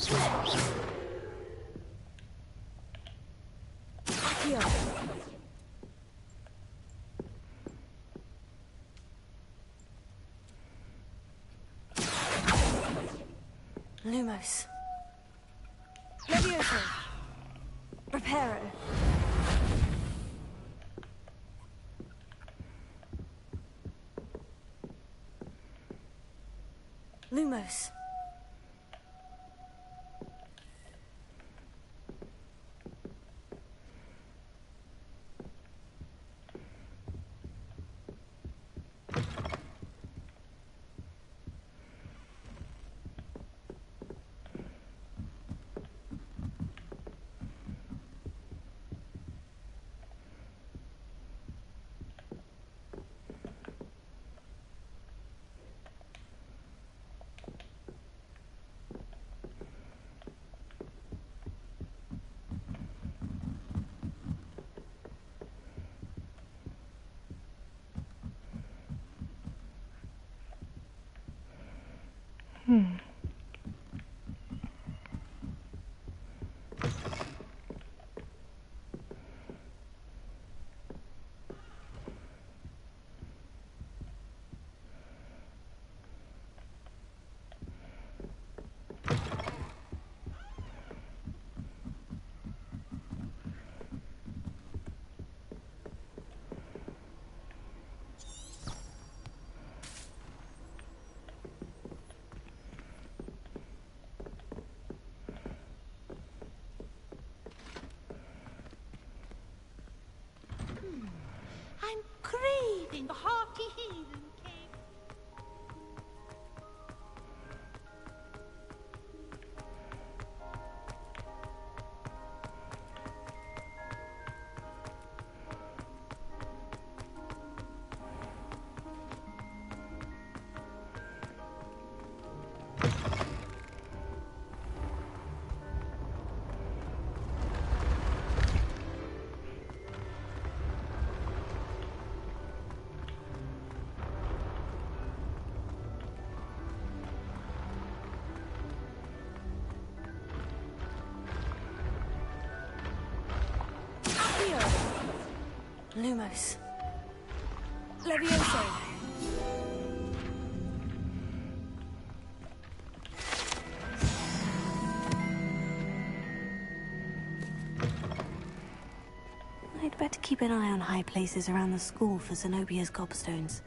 Here. Lumos. Levioso. Reparo. Lumos. I'm craving a hearty heathen cake. Lumos. Levioso. I'd better keep an eye on high places around the school for Zenobia's gobstones.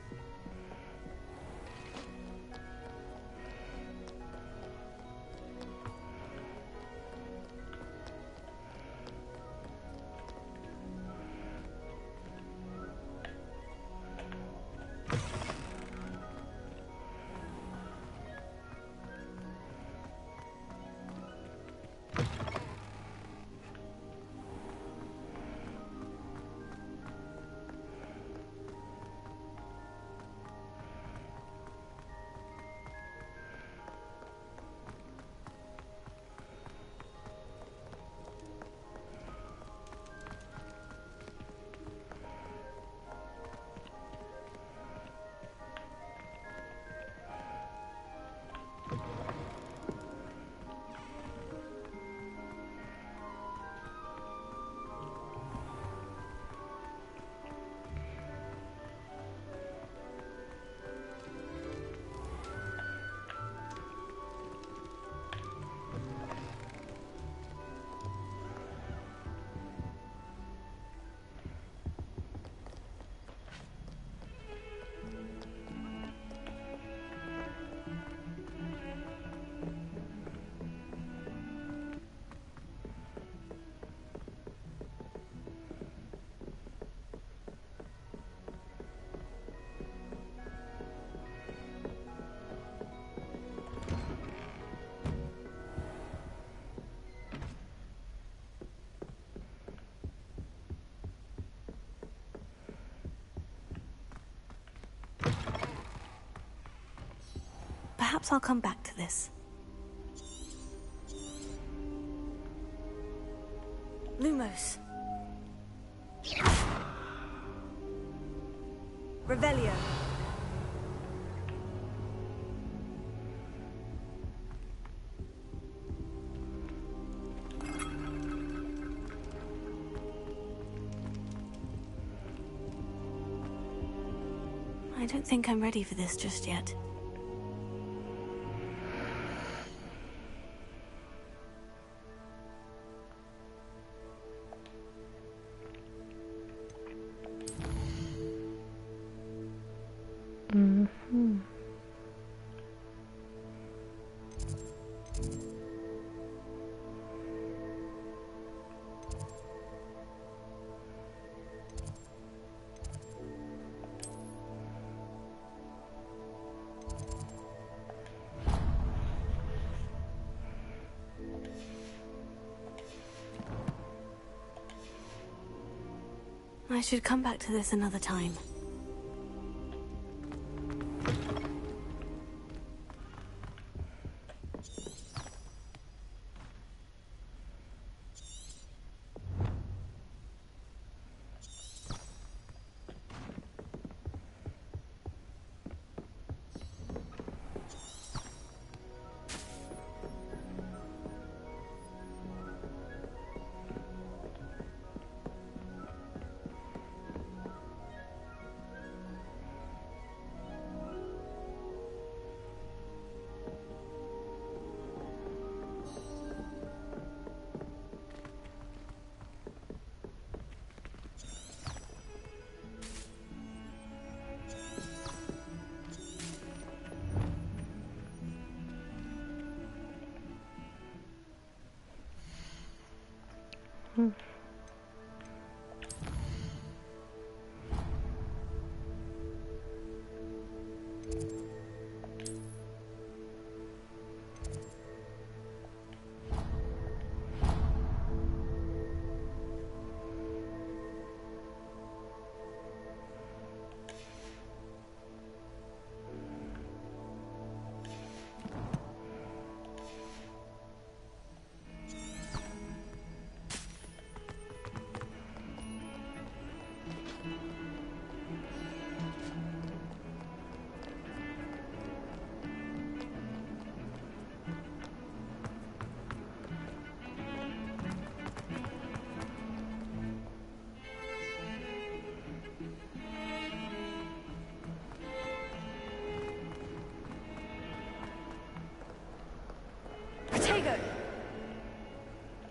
Perhaps I'll come back to this. Lumos. Revelio. don't think I'm ready for this just yet. I should come back to this another time.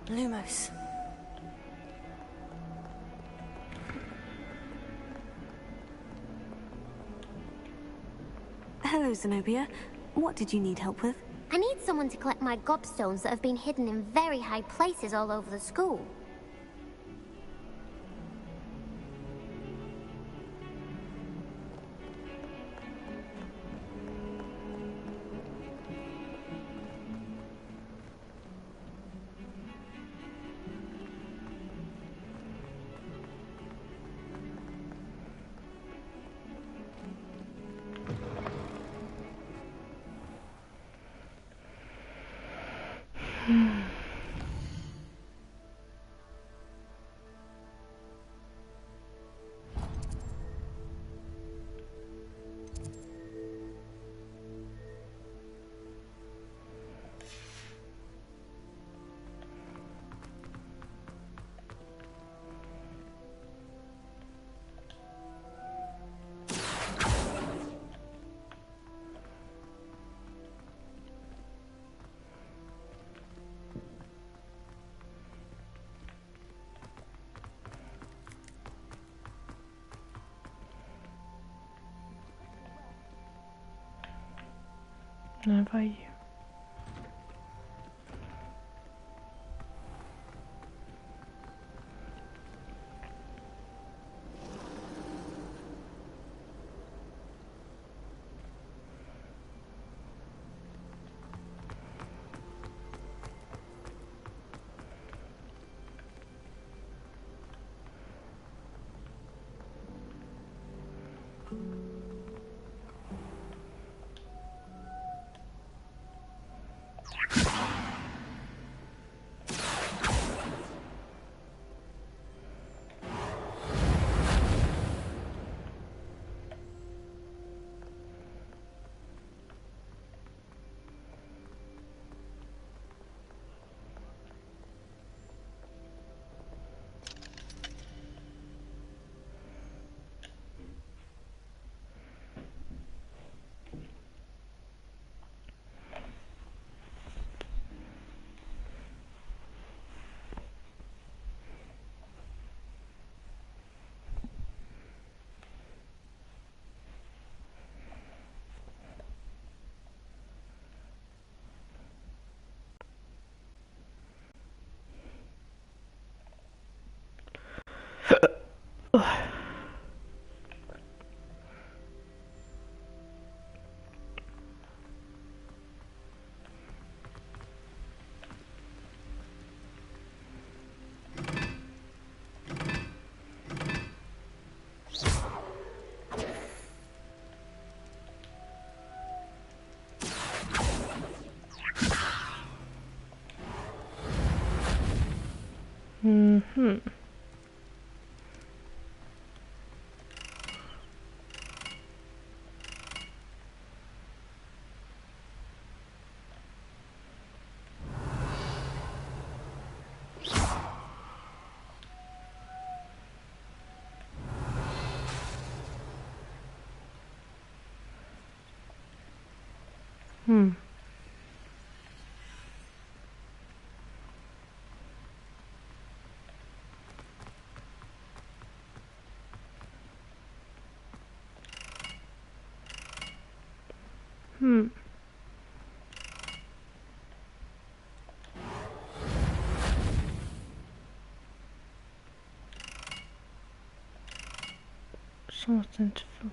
Lumos. Hello, Zenobia. What did you need help with? I need someone to collect my gobstones that have been hidden in very high places all over the school. How about you? Mhm. Hmm. Hmm. Så måste inte funka.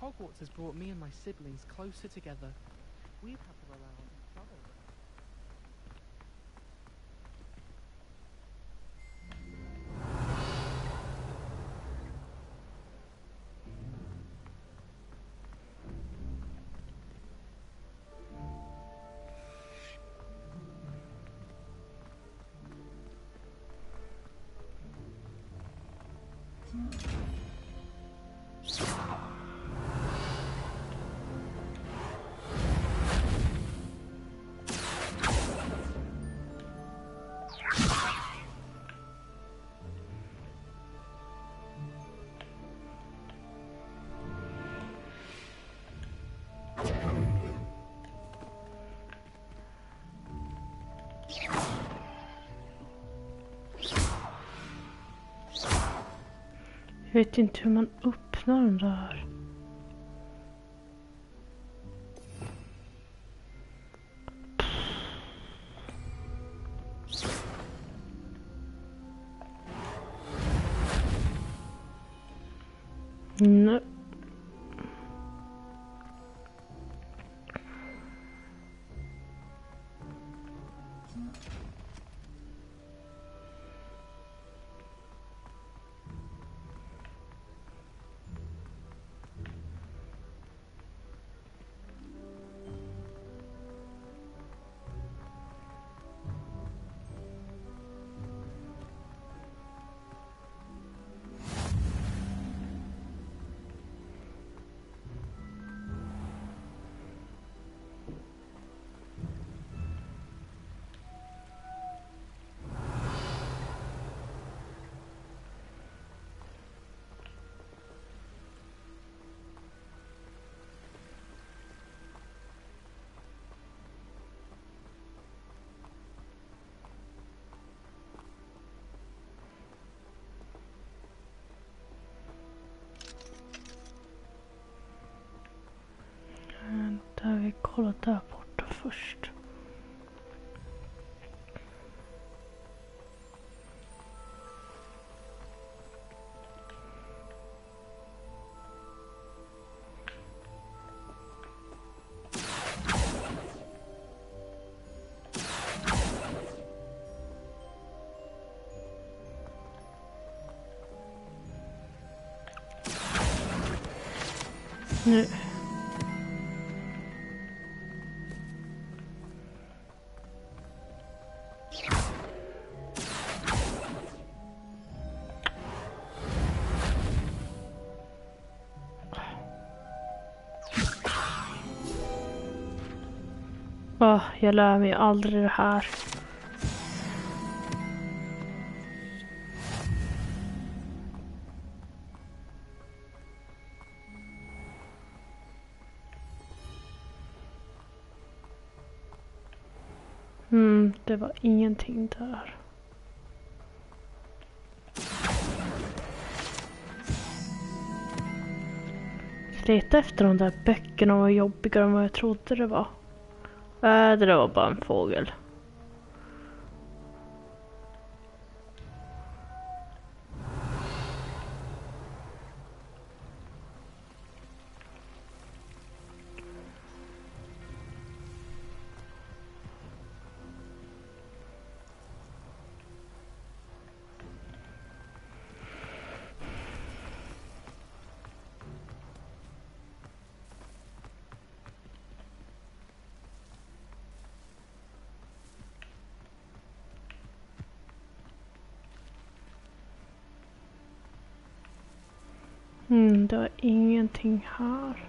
Hogwarts has brought me and my siblings closer together. We've had to rely on each other. Jag vet inte hur man öppnar den där. Nej. Där vi kollat där borta först. Nu. Jag lär mig aldrig det här. Det var ingenting där. Leta efter de där böckerna var jobbigare än vad jag trodde det var. Det var bara en fågel. Det var ingenting här.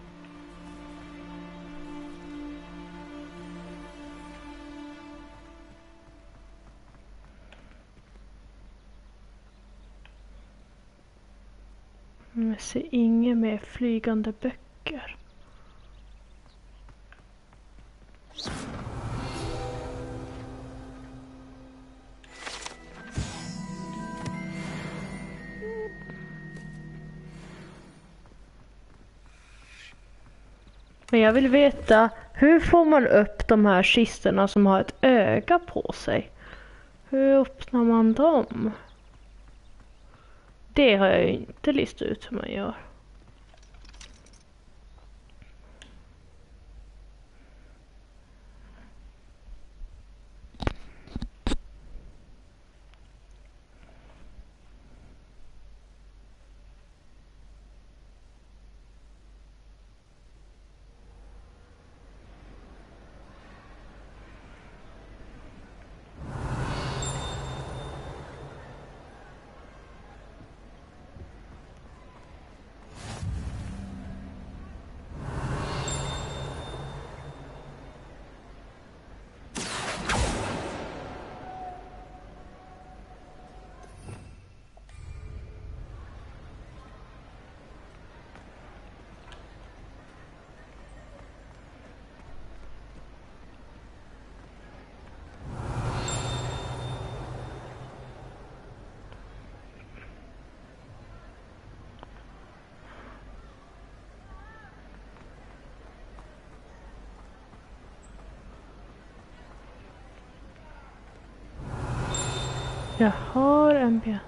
Jag ser inga mer flygande böcker. Men jag vill veta, hur får man upp de här kistorna som har ett öga på sig? Hur öppnar man dem? Det har jag ju inte listat ut hur man gör. Jag har en ben.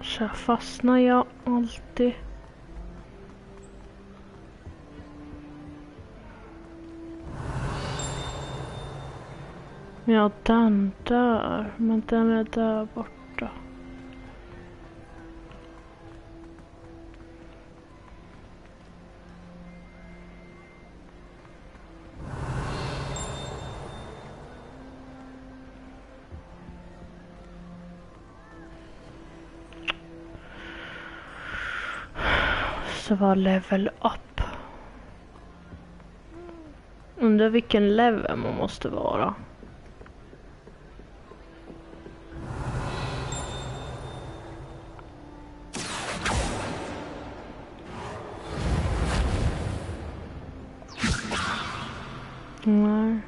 Så fastnar jag alltid. Ja, den där. Men den är där borta. måste vara level up. Undrar vilken level man måste vara. Nej.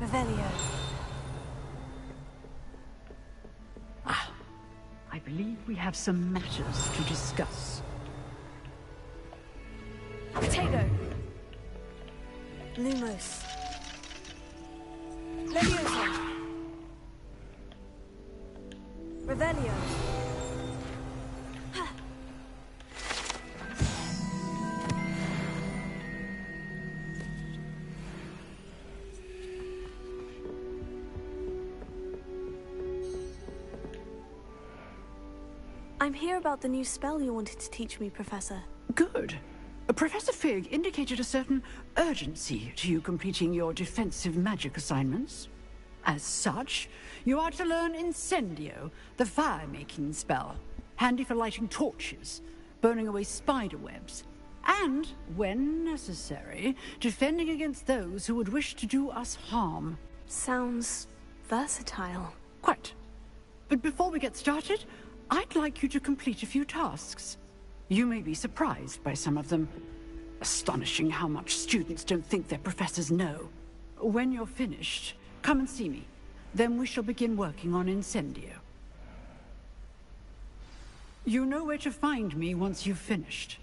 Revelio. I believe we have some matters to discuss. Potato. Lumos. Leviosa. Revelio. I'm here about the new spell you wanted to teach me, Professor. Good. Professor Fig indicated a certain urgency to you completing your defensive magic assignments. As such, you are to learn Incendio, the fire-making spell, handy for lighting torches, burning away spider webs, and, when necessary, defending against those who would wish to do us harm. Sounds versatile. Quite. But before we get started, I'd like you to complete a few tasks. You may be surprised by some of them. Astonishing how much students don't think their professors know. When you're finished, come and see me. Then we shall begin working on Incendio. You know where to find me once you've finished.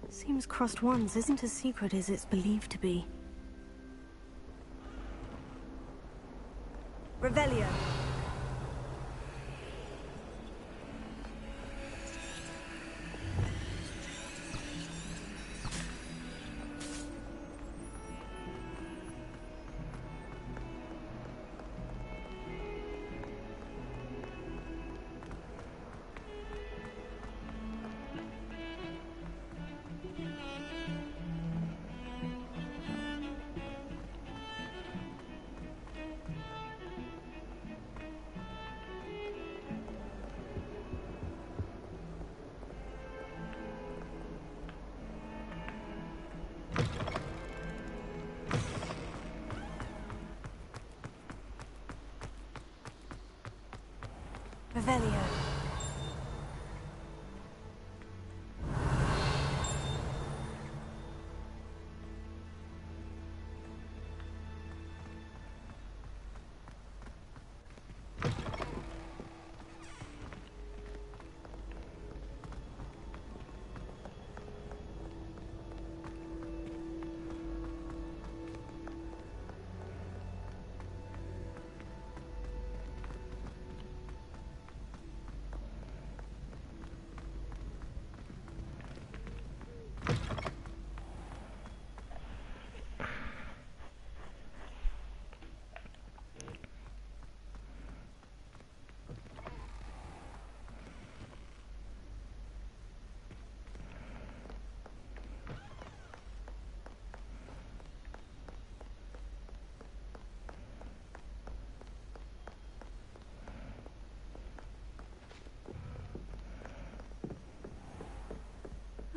Seems crossed ones isn't as secret as it's believed to be. Revelio. Revelio.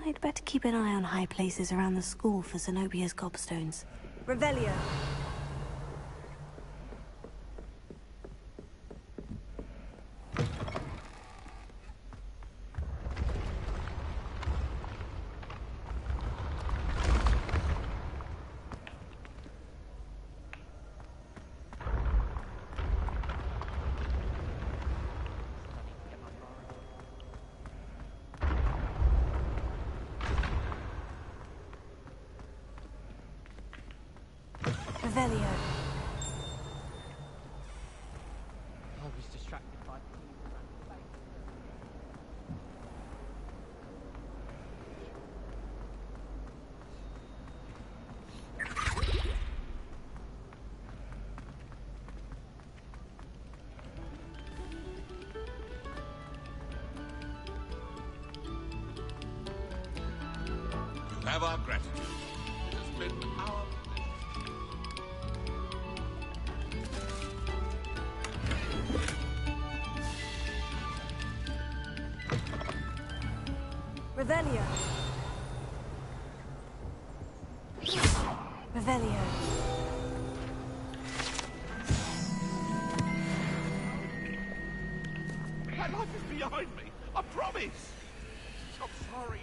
I'd better keep an eye on high places around the school for Zenobia's gobstones. Revelio. Revelio. I was distracted by people around the place. You have our gratitude. It has been our pleasure. Revelio. Revelio. My life is behind me. I promise. I'm sorry.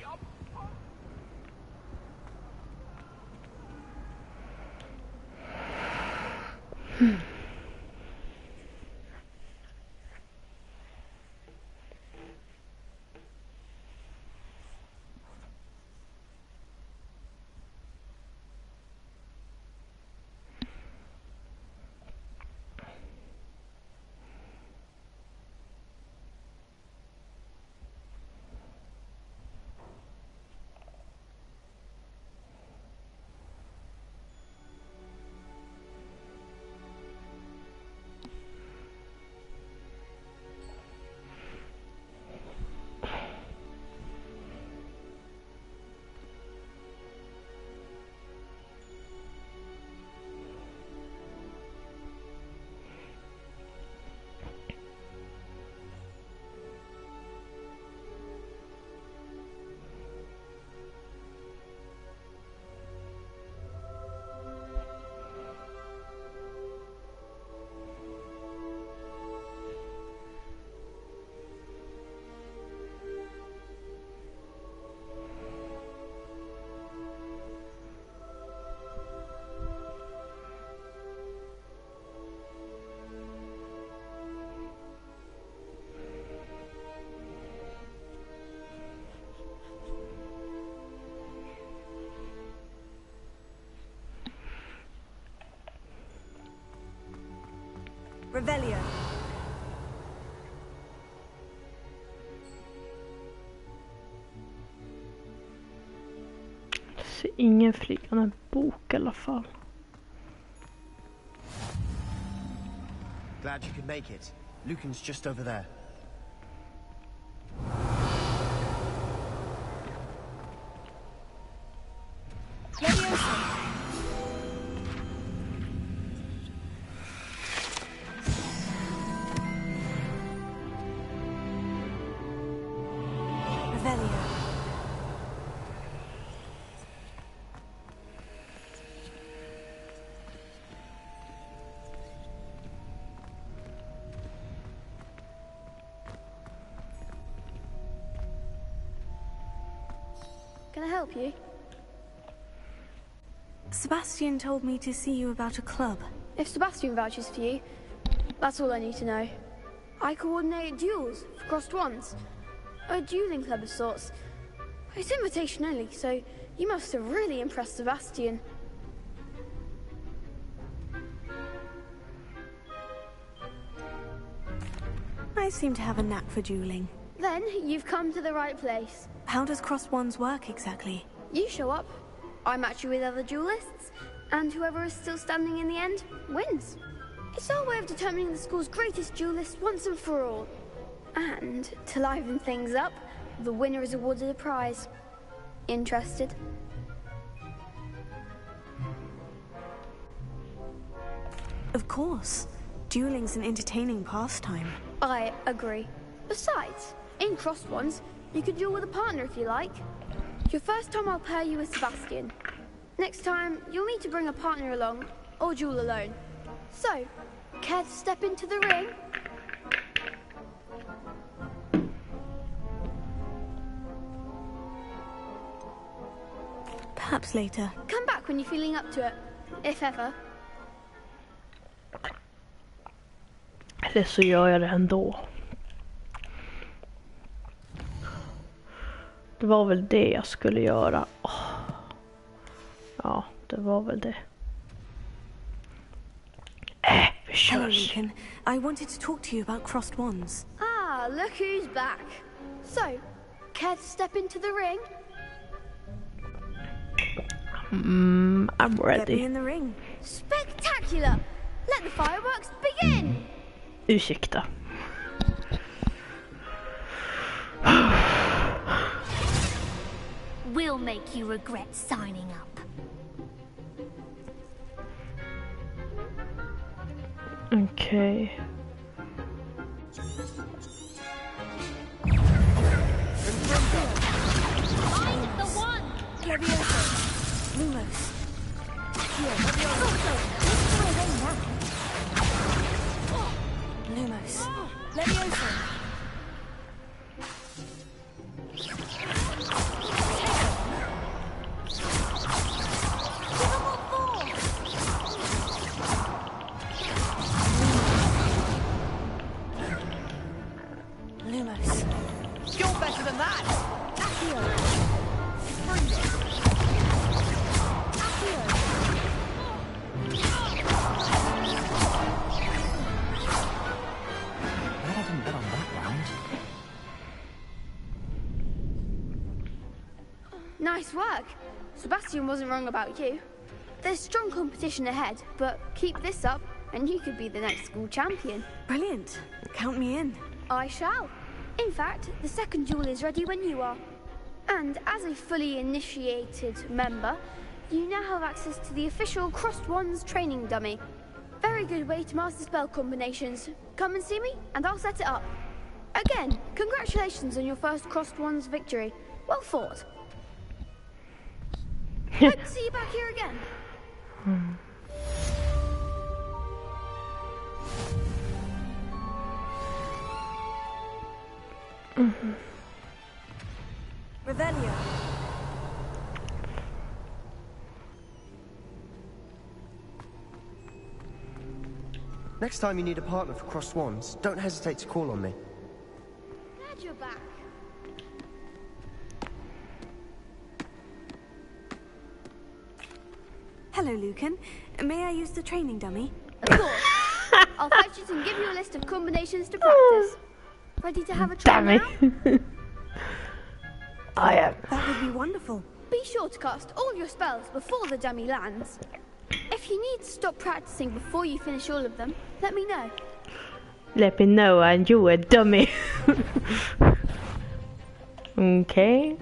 Revelio. Jag ser ingen flygande bok i alla fall. Glad you could make it. Lucan's just over there. Can I help you? Sebastian told me to see you about a club. If Sebastian vouches for you, that's all I need to know. I coordinate duels for crossed ones. A dueling club of sorts. It's invitation only, so you must have really impressed Sebastian. I seem to have a knack for dueling. Then you've come to the right place. How does crossed ones work exactly? You show up, I match you with other duelists, and whoever is still standing in the end wins. It's our way of determining the school's greatest duelist once and for all. And to liven things up, the winner is awarded a prize. Interested? Of course. Dueling's an entertaining pastime. I agree. Besides, in crossed ones, you could duel with a partner if you like. Your first time I'll pair you with Sebastian. Next time, you'll need to bring a partner along, or duel alone. So, care to step into the ring? Perhaps later. Come back when you're feeling up to it, if ever. Eller så gör jag det ändå. Det var väl det jag skulle göra. Ja, det var väl det. Vi Hello, körs. Lucan. I wanted to talk to you about crossed wands. Ah, look who's back. So, care to step into the ring? I'm Get me ready. in the ring. Spectacular! Let the fireworks begin! Ursäkta. We'll make you regret signing up. Okej. that! Accio! Glad I didn't bet on that round. Nice work. Sebastian wasn't wrong about you. There's strong competition ahead, but keep this up and you could be the next school champion. Brilliant. Count me in. I shall. In fact, the second duel is ready when you are. And as a fully initiated member, you now have access to the official Crossed Wands training dummy. Very good way to master spell combinations. Come and see me, and I'll set it up. Again, congratulations on your first Crossed Wands victory. Well fought. Hope to see you back here again. Revelio. Next time you need a partner for Crossed Wands, don't hesitate to call on me. Glad you're back. Hello, Lucan. May I use the training dummy? Of course. I'll fetch it and give you a list of combinations to practice. Ready to have a try now? I am. That would be wonderful. Be sure to cast all your spells before the dummy lands. If you need to stop practicing before you finish all of them, let me know. Let me know and you a dummy. Okay.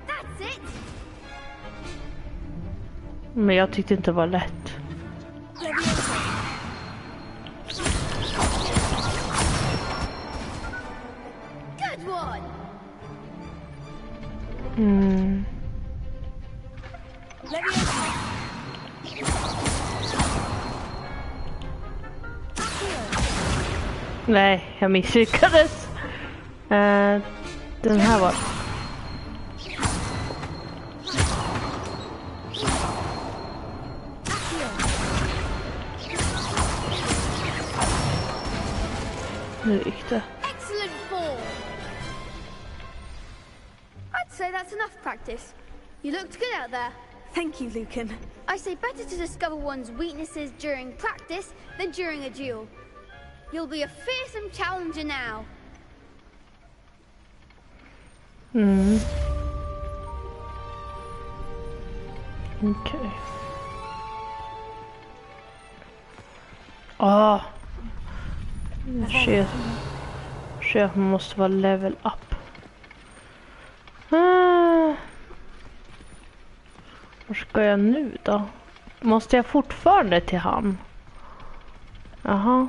That's it. Men jag tyckte inte det var lätt. Good one. Nej, jag misslyckades. Den här var... Nu gick det. Excellent form. I'd say that's enough practice. You looked good out there. Thank you, Lucan. I say better to discover one's weaknesses during practice than during a duel. You'll be a fearsome challenger now. Okej. Chef måste vara level up. Var ska jag nu då? Måste jag fortfarande till han? Jaha.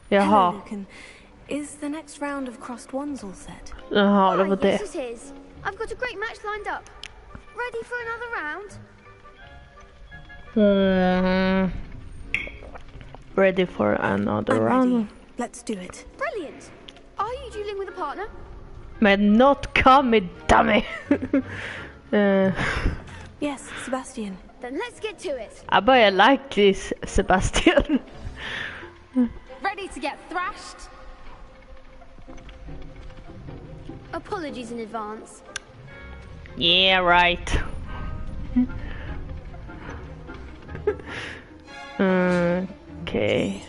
Hello, Lucan. Is the next round of Crossed Wands all set? Jaha, det var det. Yes, it is. I've got a great match lined up. Ready for another round? Ready for another I'm round? ready. Let's do it. Brilliant. Are you dueling with a partner? Men not come, dummy. Yes, Sebastian. Then let's get to it. I börjar like this, Sebastian. Ready to get thrashed? Apologies in advance. Yeah, right. Okay.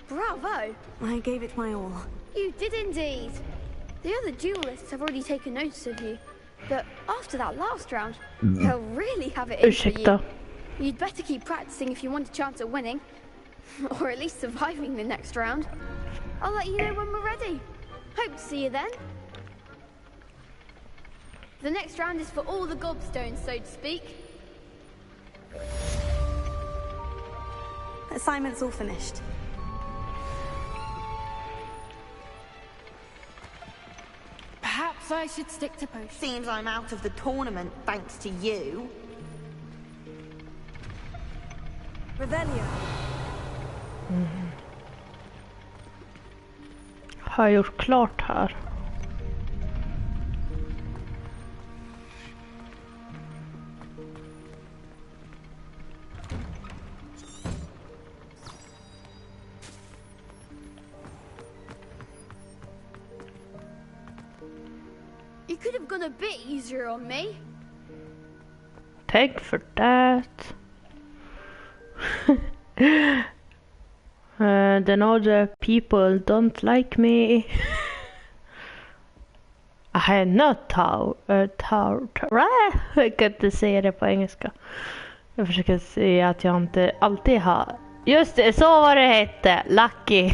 Bravo! I gave it my all. You did indeed. The other duelists have already taken notice of you, but after that last round, they'll really have it in for Ursäkta. you. You'd better keep practicing if you want a chance at winning, or at least surviving the next round. I'll let you know when we're ready. Hope to see you then. The next round is for all the gobstones, so to speak. Assignment's all finished. Perhaps I should stick to potions. Seems I'm out of the tournament thanks to you. Revelio. Har jag gjort klart här? You could have gone a bit easier on me. Thank for that. Then other people don't like me. I am not jag kan inte säga det på engelska. Jag försöker säga att jag inte alltid har. Just det, så var det hette. Lucky.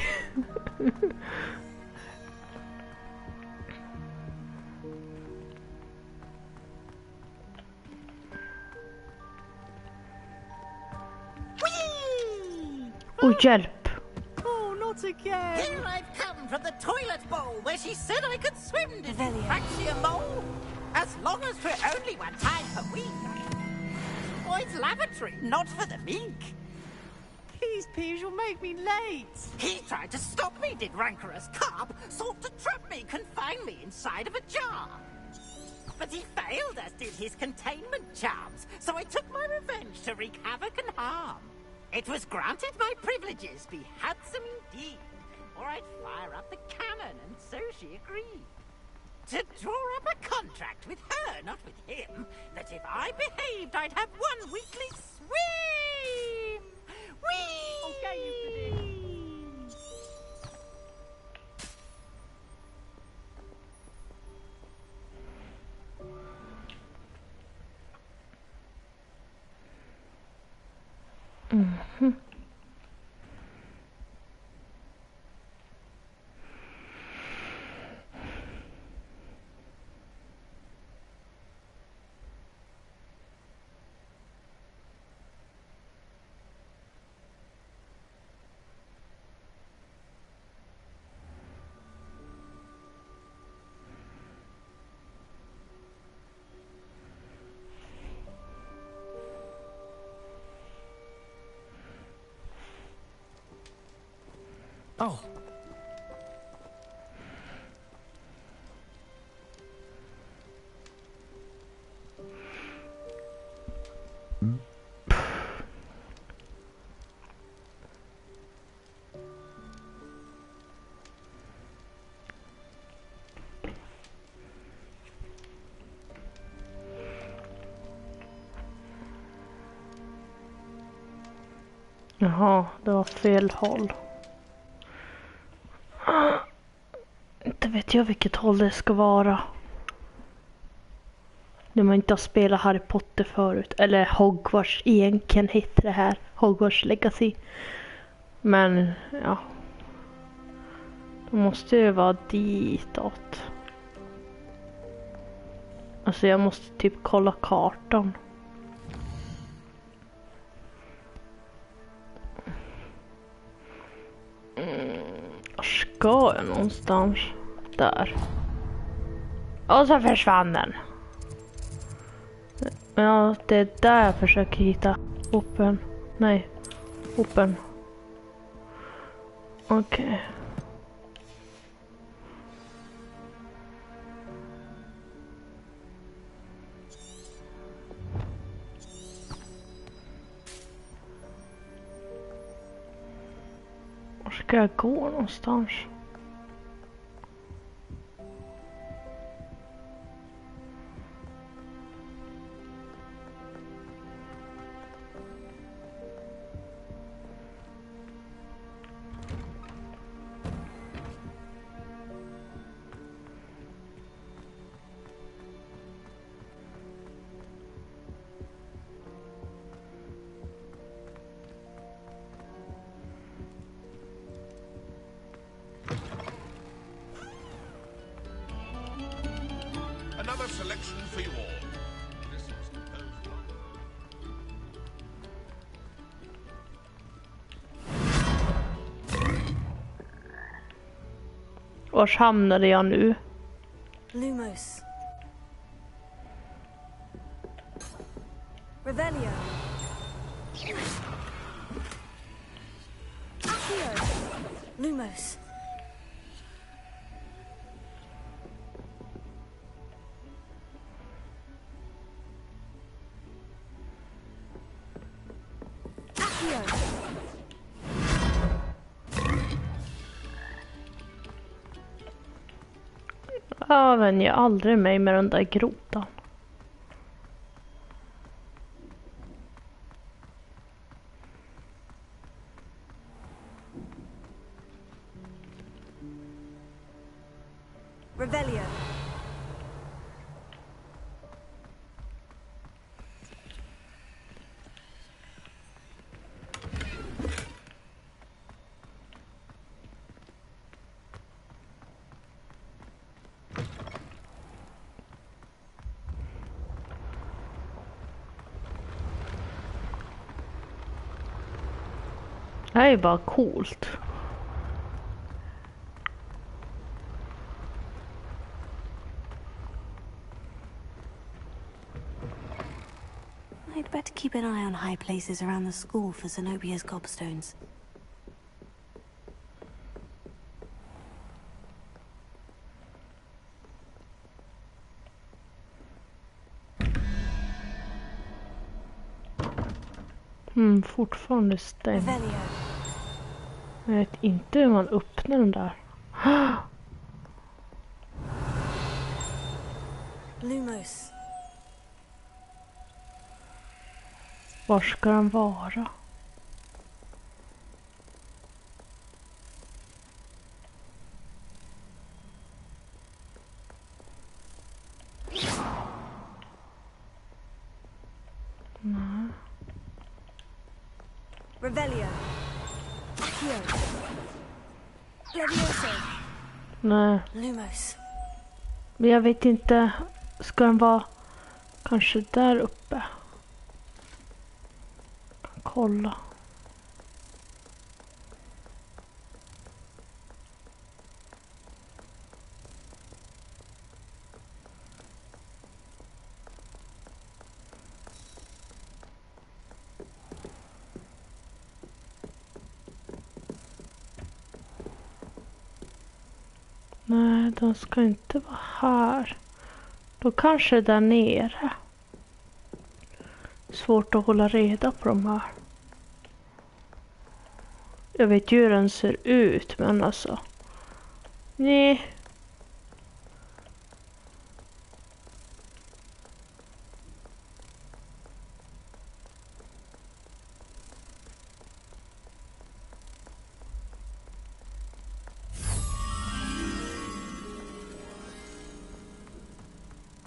Oh, hjälp. Oh, not again! Here I've come from the toilet bowl where she said I could swim. Did you fancy a mole? As long as we're only one time per week. Boys' lavatory, not for the meek. Please, Piers, you'll make me late. He tried to stop me, did rancorous carp. Sought to trap me, confine me inside of a jar. But he failed, as did his containment charms. So I took my revenge to wreak havoc and harm. It was granted my privileges be handsome indeed, or I'd fire up the cannon, and so she agreed. To draw up a contract with her, not with him, that if I behaved, I'd have one weekly swim! Whee! Okay, you for this. Oh. Jaha, det var fel håll. Inte vet jag vilket håll det ska vara. När man inte har spelat Harry Potter förut. Eller Hogwars egentligen heter det här. Hogwars Legacy. Men ja. Då måste det vara ditåt. Alltså jag måste typ kolla kartan. Ska jag någonstans? Där. Och så försvann den. Ja, det är där jag försöker hitta. Open. Nej. Open. Okej. Var ska jag gå någonstans? Vars hamnade jag nu? Lumos. Revelio. Accio. Lumos. Accio. Jag vänjer aldrig mig med den där grodan. Revelio. Det här är bara coolt. I'd better keep an eye on high places around the school for Zenobia's gobstones. Fortfarande stängt. Revelio. Jag vet inte hur man öppnar den där. Lumos. Var ska den vara? Nej. Revelio. Accio. Levioso. Nej. Lumos. Men jag vet inte. Ska den vara kanske där uppe? Kolla. Nej, de ska inte vara här. Då kanske där nere. Svårt att hålla reda på de här. Jag vet ju hur den ser ut, men alltså. Nej.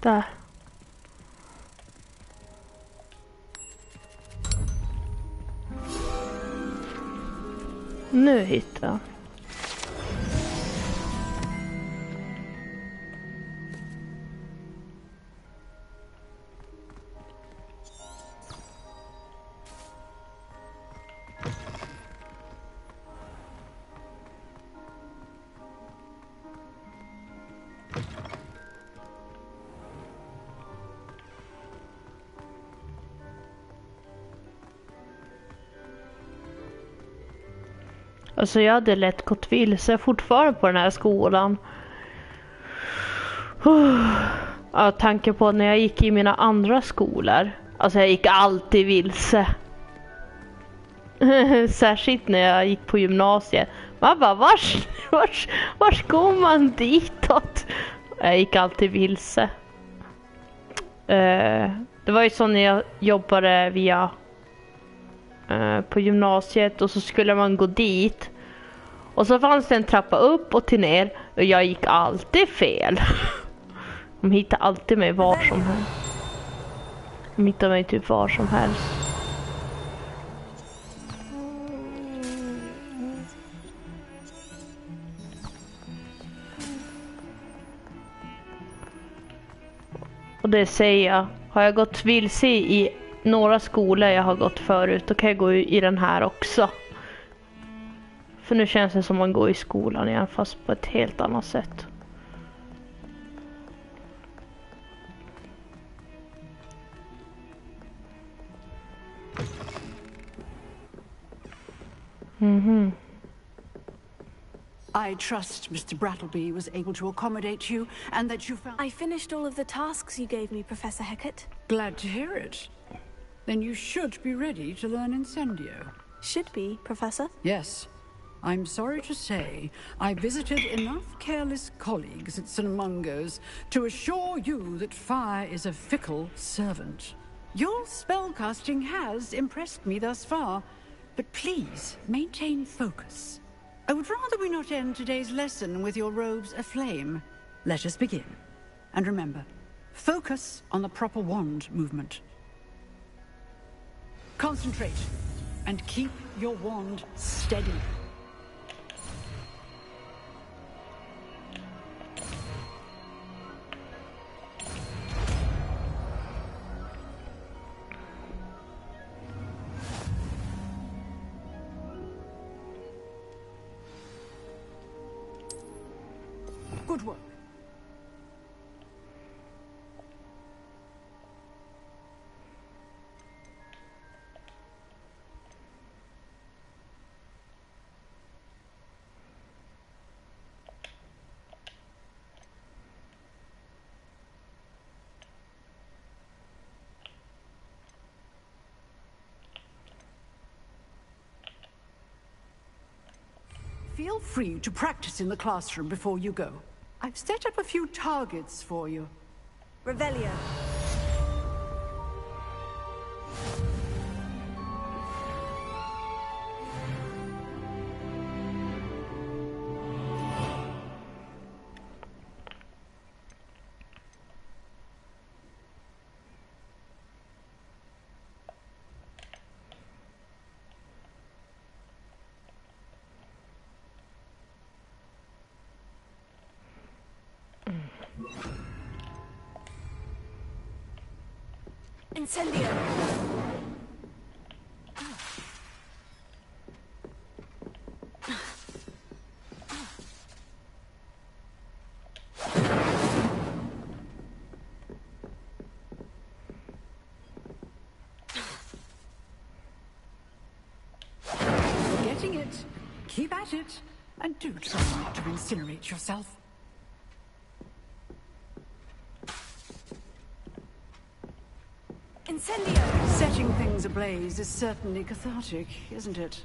Där. Nu hittar jag. Alltså jag hade lätt gått vilse fortfarande på den här skolan. Ja, tanke på när jag gick i mina andra skolor. Alltså jag gick alltid vilse. Särskilt när jag gick på gymnasiet. Man bara, vars går man ditåt? Jag gick alltid vilse. Det var ju så när jag jobbade via på gymnasiet och så skulle man gå dit och så fanns det en trappa upp och till ner och jag gick alltid fel. De hittade alltid mig var som helst. De hittade mig typ var som helst. Och det säger jag, har jag gått vilse i några skolor jag har gått förut, då kan jag gå i den här också. För nu känns det som man går i skolan igen, fast på ett helt annat sätt. Mhm. I trust Mr. Brattleby was able to accommodate you and that you found... I finished all of the tasks you gave me, Professor Hecat. Glad to hear it. Then you should be ready to learn Incendio. Should be, Professor. Yes. I'm sorry to say, I visited enough careless colleagues at St. Mungo's to assure you that fire is a fickle servant. Your spellcasting has impressed me thus far, but please maintain focus. I would rather we not end today's lesson with your robes aflame. Let us begin. And remember, focus on the proper wand movement. Concentrate, and keep your wand steady. Good work. Feel free to practice in the classroom before you go. I've set up a few targets for you. Revelio. Incendio. Getting it. Keep at it. And do try not to incinerate yourself. Incendio. Setting things ablaze is certainly cathartic, isn't it?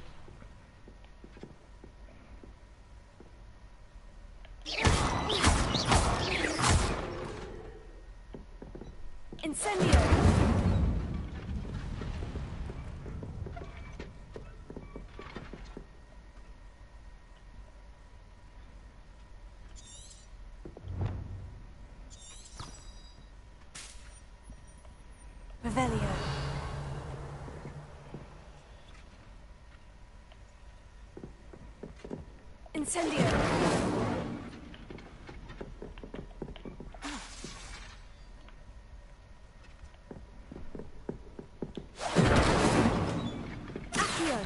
Incendio. Revelio. Incendio. Accio.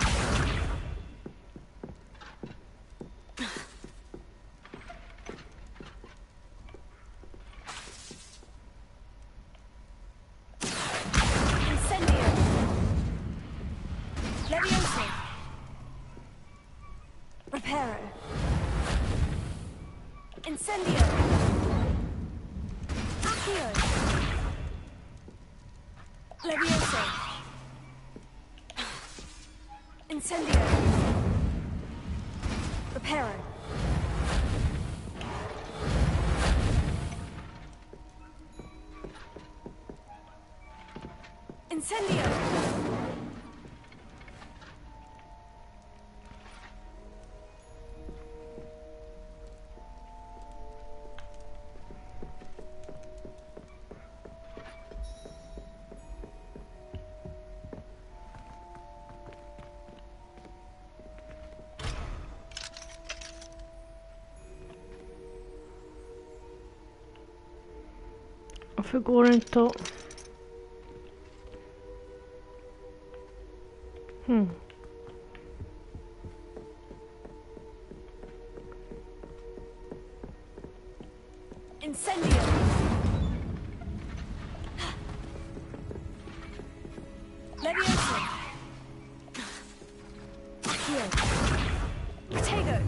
Incendio. Levioso. Reparo. Incendio. Accio. Levioso. Incendio. Reparo. Incendio. Varför går det inte att... Incendio. Leviosa. Here. Protego.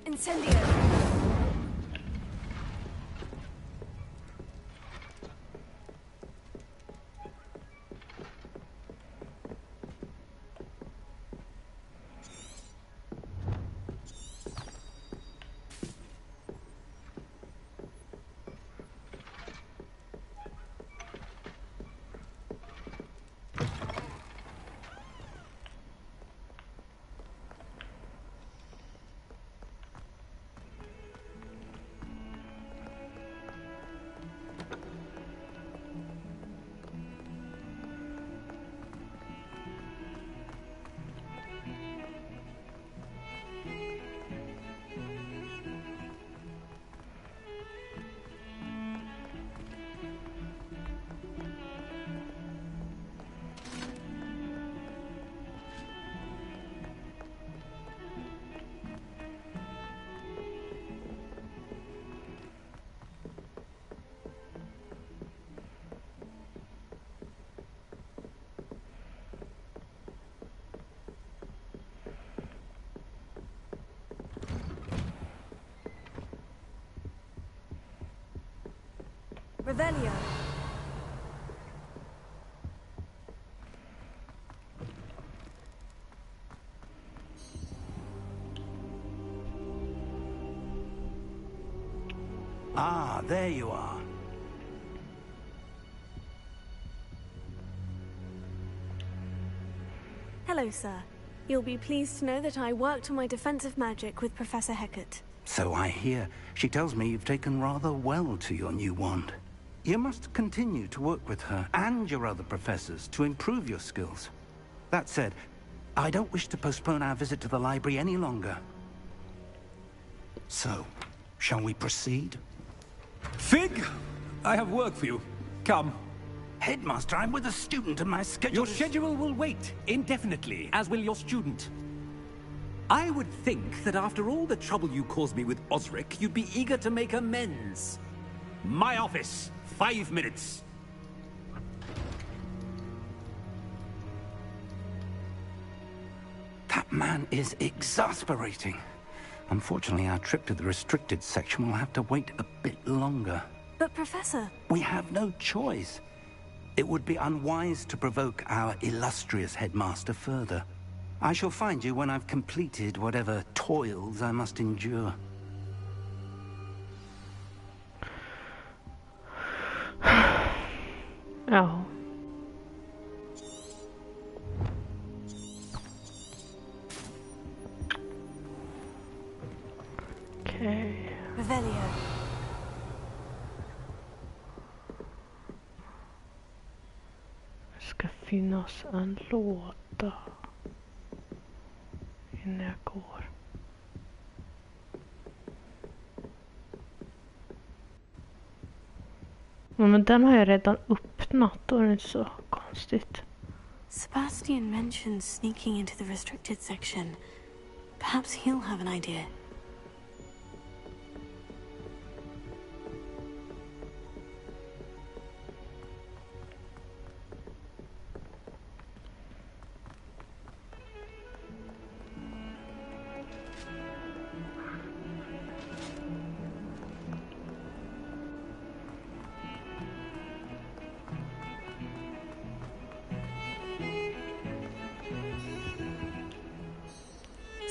Incendio. Revelio. Ah, there you are. Hello, sir. You'll be pleased to know that I worked on my defensive magic with Professor Hecat. So I hear. She tells me you've taken rather well to your new wand. You must continue to work with her and your other professors to improve your skills. That said, I don't wish to postpone our visit to the library any longer. So, shall we proceed? Fig, I have work for you. Come. Headmaster, I'm with a student and my schedule Your schedule will wait indefinitely, as will your student. I would think that after all the trouble you caused me with Osric, you'd be eager to make amends. My office, 5 minutes. That man is exasperating. Unfortunately, our trip to the restricted section will have to wait a bit longer. But, Professor... We have no choice. It would be unwise to provoke our illustrious headmaster further. I shall find you when I've completed whatever toils I must endure. Oh. Okay. Revelio. Det ska finnas en låda innan jag går. Ja, men den har jag redan öppnat, då är det inte så konstigt. Sebastian mentioned sneaking into the restricted section. Perhaps he'll have an idea.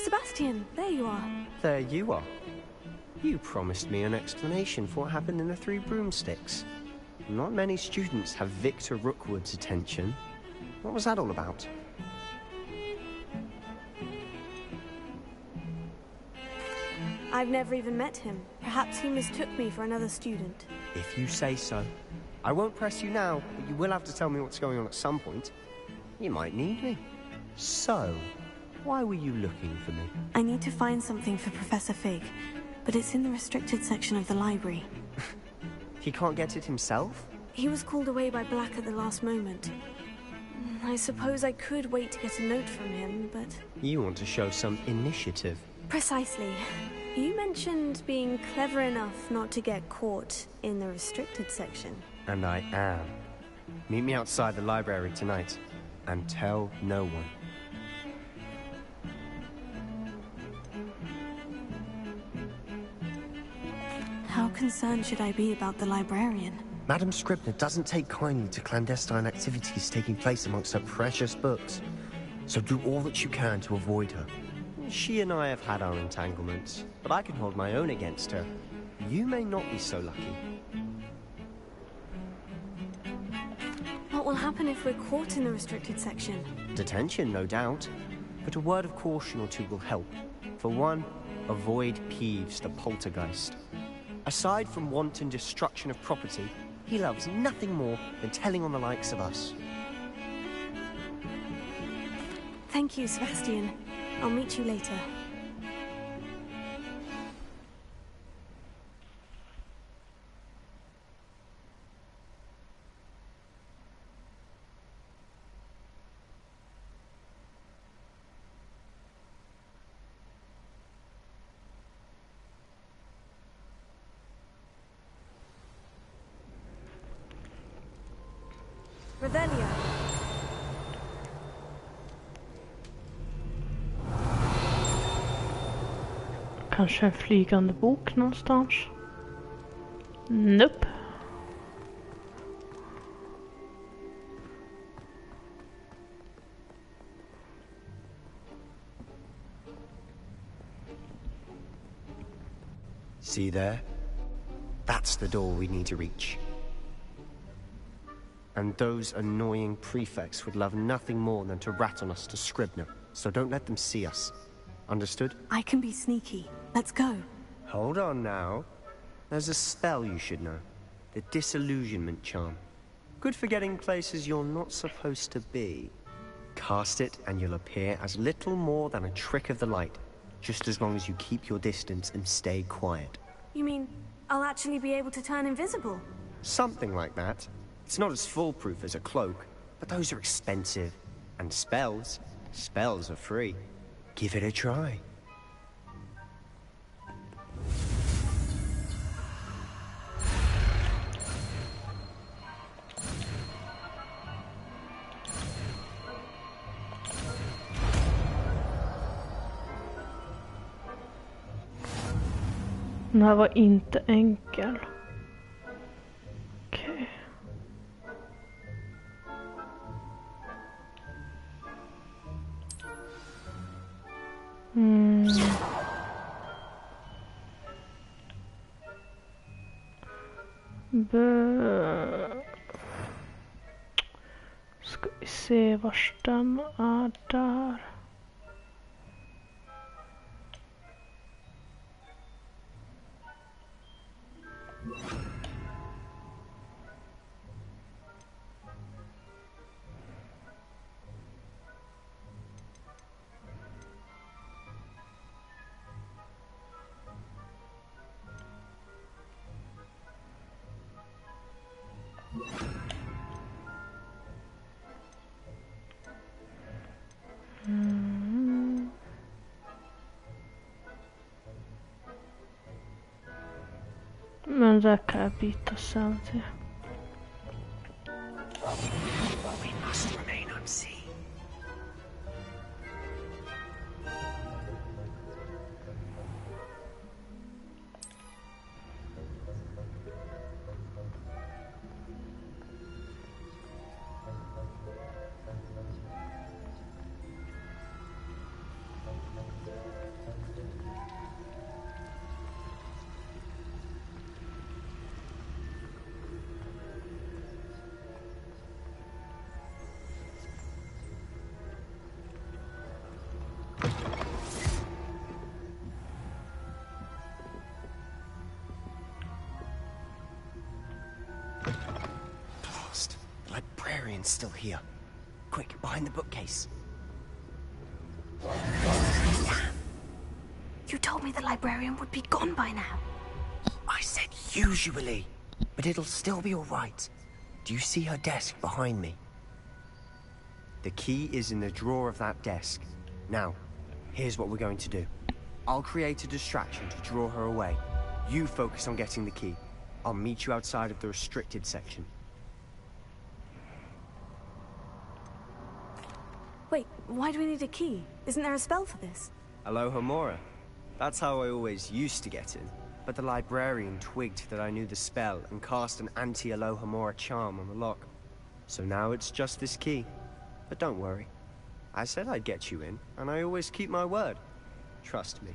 Sebastian, there you are. There you are. You promised me an explanation for what happened in the Three Broomsticks. Not many students have Victor Rookwood's attention. What was that all about? I've never even met him. Perhaps he mistook me for another student. If you say so. I won't press you now, but you will have to tell me what's going on at some point. You might need me. So, why were you looking for me? I need to find something for Professor Fig, but it's in the restricted section of the library. He can't get it himself? He was called away by Black at the last moment. I suppose I could wait to get a note from him, but... You want to show some initiative. Precisely. You mentioned being clever enough not to get caught in the restricted section. And I am. Meet me outside the library tonight, and tell no one. How concerned should I be about the librarian? Madam Scribner doesn't take kindly to clandestine activities taking place amongst her precious books. So do all that you can to avoid her. She and I have had our entanglements, but I can hold my own against her. You may not be so lucky. What will happen if we're caught in the restricted section? Detention, no doubt. But a word of caution or two will help. For one, avoid Peeves, the poltergeist. Aside from wanton destruction of property, he loves nothing more than telling on the likes of us. Thank you, Sebastian. I'll meet you later. Revelio. Kanske en flygande bok någonstans. Nope. See there? That's the door we need to reach. And those annoying prefects would love nothing more than to rat on us to Scribner, so don't let them see us. Understood? I can be sneaky. Let's go. Hold on now. There's a spell you should know. The disillusionment charm. Good for getting places you're not supposed to be. Cast it and you'll appear as little more than a trick of the light, just as long as you keep your distance and stay quiet. You mean I'll actually be able to turn invisible? Something like that. It's not as foolproof as a cloak, but those are expensive. And spells are free. Give it a try. Den här var inte enkel. Okej. Ska vi se vars den är där. Men där kan jag byta sen till. We must remain unseen. Librarian's still here. Quick, behind the bookcase. You told me the librarian would be gone by now. I said usually, but it'll still be all right. Do you see her desk behind me? The key is in the drawer of that desk. Now, here's what we're going to do. I'll create a distraction to draw her away. You focus on getting the key. I'll meet you outside of the restricted section. Wait, why do we need a key? Isn't there a spell for this? Alohomora. That's how I always used to get in. But the librarian twigged that I knew the spell and cast an anti-Alohomora charm on the lock. So now it's just this key. But don't worry. I said I'd get you in, and I always keep my word. Trust me.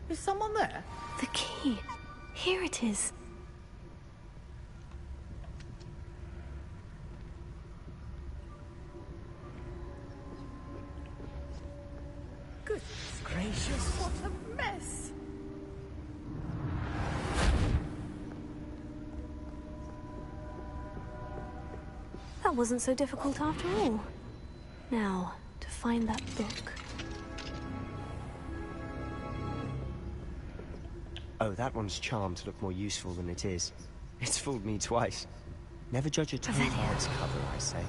Is someone there? The key. Here it is. Goodness gracious, what a mess! That wasn't so difficult after all. Now, to find that book. Oh, that one's charmed to look more useful than it is. It's fooled me twice. Never judge a tome by its cover, I say.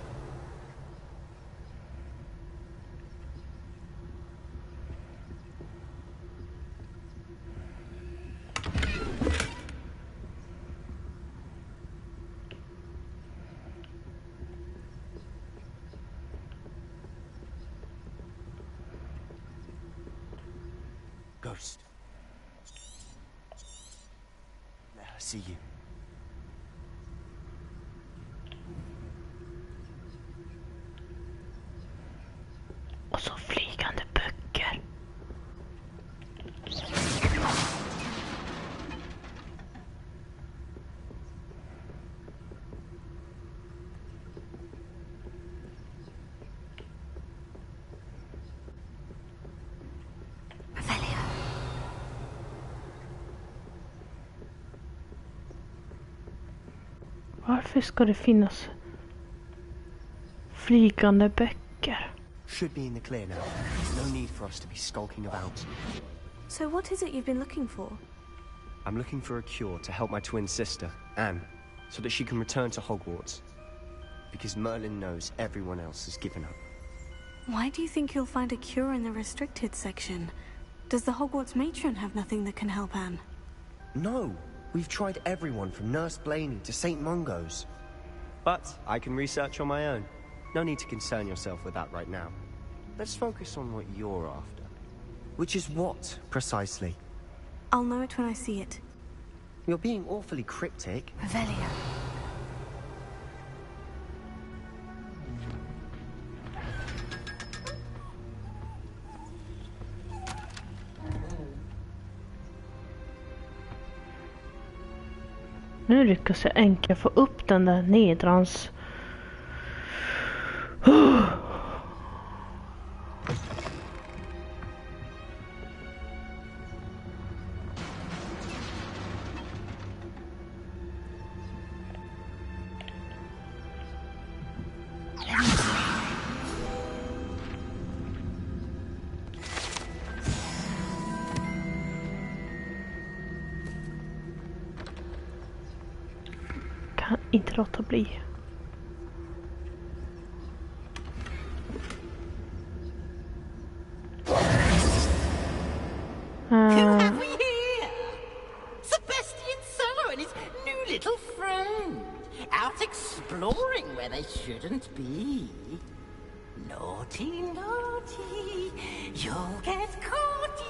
Ghost. Let her see you. Och så flygande böcker. Varför ska det finnas flygande böcker? Should be in the clear now. No need for us to be skulking about. So what is it you've been looking for? I'm looking for a cure to help my twin sister, Anne, so that she can return to Hogwarts. Because Merlin knows everyone else has given up. Why do you think you'll find a cure in the restricted section? Does the Hogwarts matron have nothing that can help Anne? No! We've tried everyone from Nurse Blaney to St. Mungo's. But I can research on my own. No need to concern yourself with that right now. Let's focus on what you're after. Which is what, precisely? I'll know it when I see it. You're being awfully cryptic. Revelio. Nu lyckas jag enkelt få upp den där nedrans. Kan inte låta bli. Who have we here? Sebastian Cello and his new little friend. Out exploring where they shouldn't be. Naughty, naughty, you'll get caughty.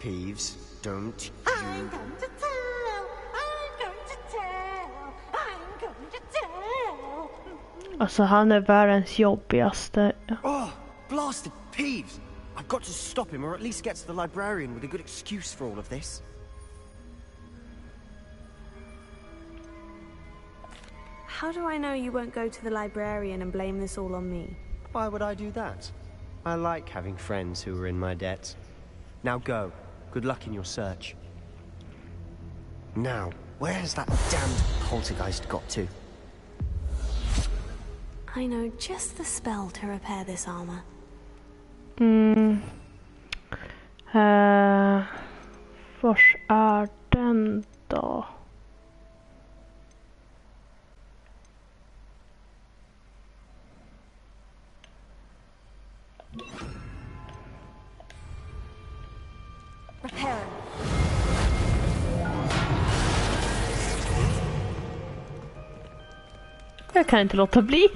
Peeves, don't I'm going to tell, I'm going to tell, I'm going to tell. Alltså han är världens jobbigaste. Oh, blasted Peeves! I've got to stop him, or at least get to the librarian with a good excuse for all of this. How do I know you won't go to the librarian and blame this all on me? Why would I do that? I like having friends who are in my debt. Now go. Good luck in your search. Now, where has that damned poltergeist got to? I know just the spell to repair this armor. Vars är den då? Repair. Jag kan inte låta bli.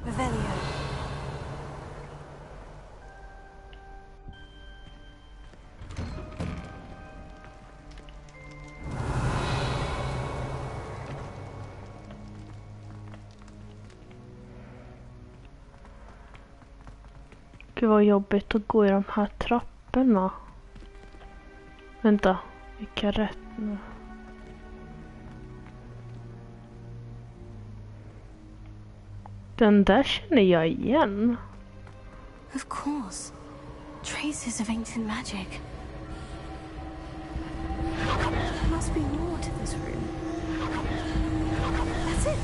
Revelio. Gud vad jobbigt att gå i de här trapporna. Vänta, vilka rätt nu? Den där känner jag igen. Of course. Traces of ancient magic. There must be more to this room. That's it.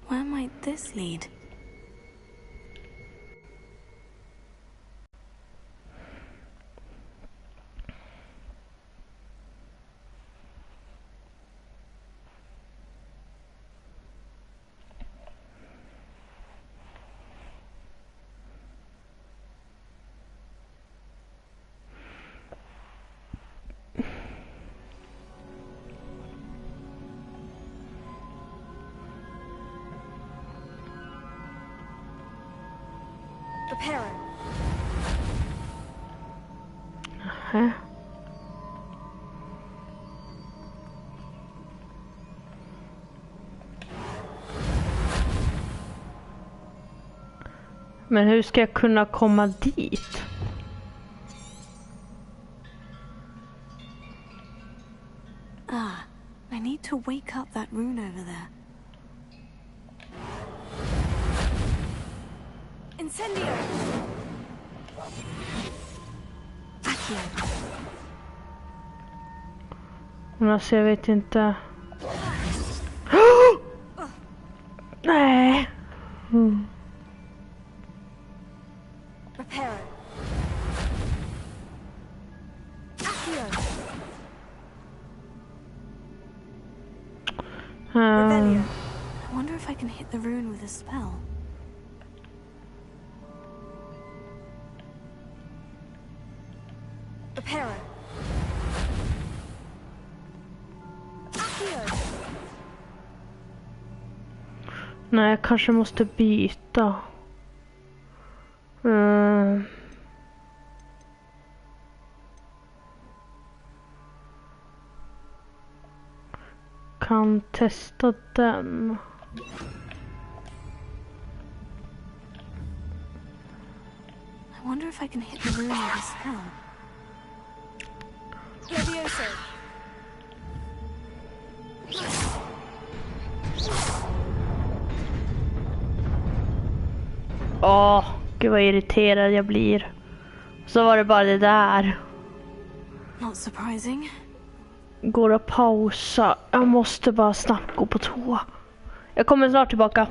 Where might this lead? Repair. Nähä. Men hur ska jag kunna komma dit? I need to wake up that rune over there. Incendio. Accio. Men alltså jag vet inte. Nej. Repair. Accio. Revelio. I wonder if I can hit the rune with a spell. Repair. Accio. Nej, jag kanske måste byta. Kan testa den. I wonder if I can hit the rune with a spell. Levioso. Gud vad irriterad jag blir. Så var det bara det där. Not surprising. Går att pausa. Jag måste bara snabbt gå på toa. Jag kommer snart tillbaka.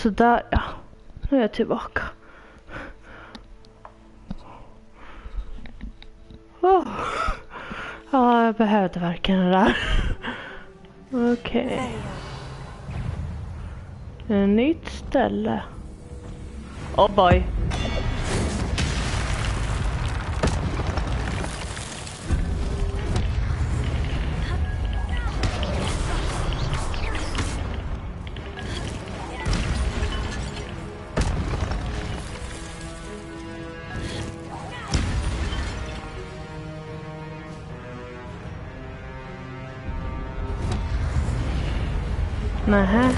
så där, ja. Nu är jag tillbaka. Ja, jag behövde verkligen det där. Okej. Ett nytt ställe. Oh boy. Nähä.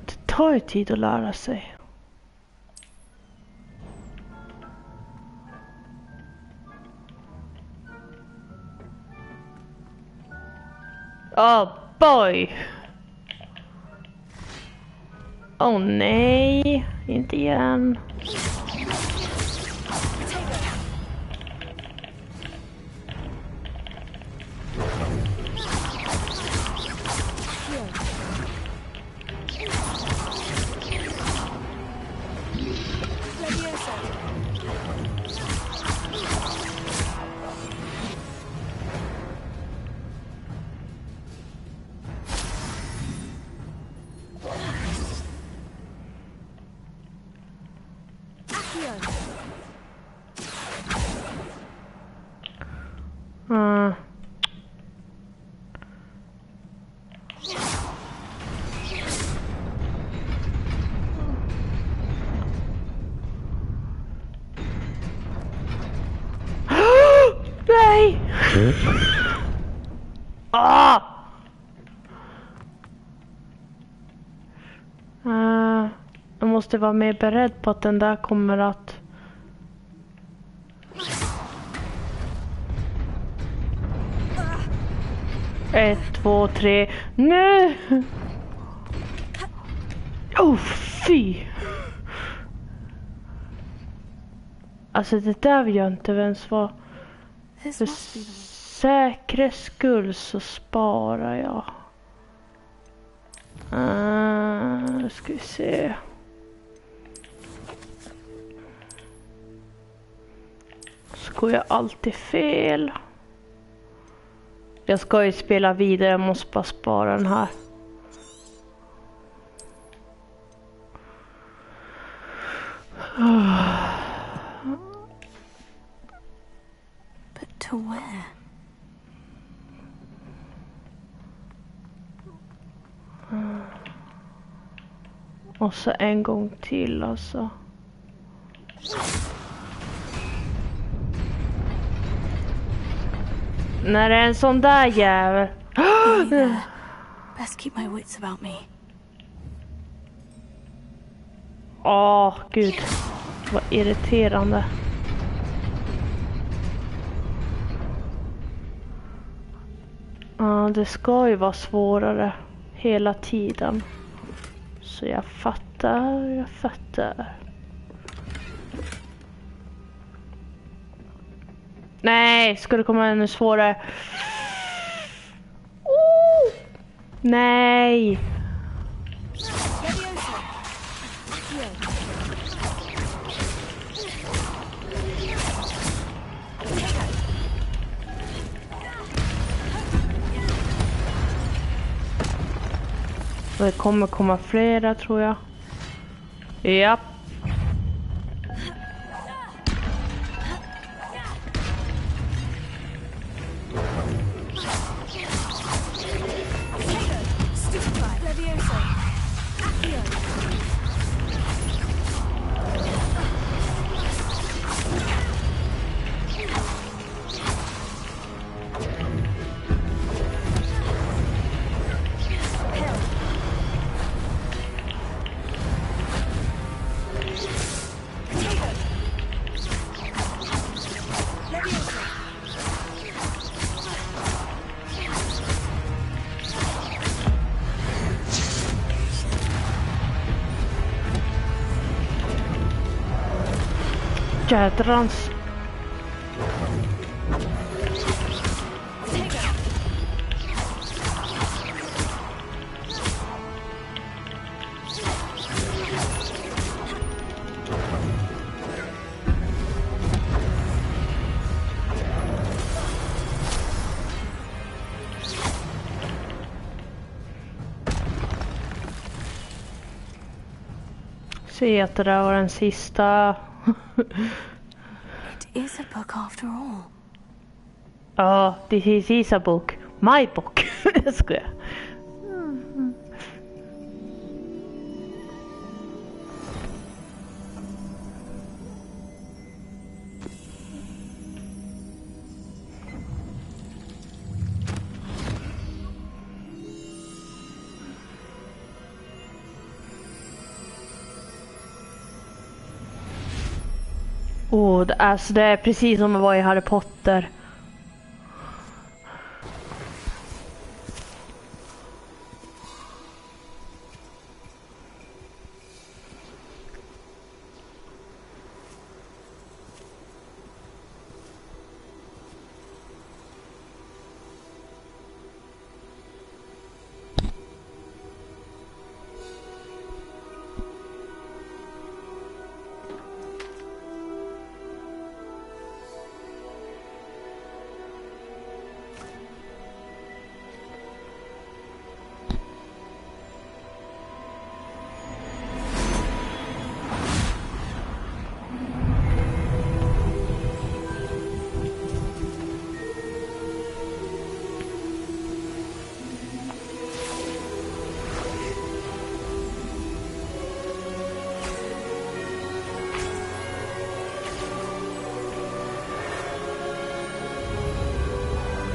Det tar ju tid att lära sig. Oh boy! Oh nej, inte igen. Nej! Jag måste vara mer beredd på att den där kommer att... Ett, två, tre... Nej! Oh, fy! Alltså det där vill jag inte ens vara. För säkerhets skull så sparar jag. Ska vi se. Så går jag alltid fel. Jag ska ju spela vidare, jag måste bara spara den här. But to where? Och så en gång till alltså. När det är en sån där jävel. Best keep my wits about me. Åh, gud. Vad irriterande. Det ska ju vara svårare hela tiden. Så jag fattar. Nej, ska det komma ännu svårare? Nej. Det kommer komma flera, tror jag. Japp. Jädrans. Se att det där var den sista. It is a book after all. Ja, this is a book. My book. Jag skojar. Alltså det är precis som att vara i Harry Potter.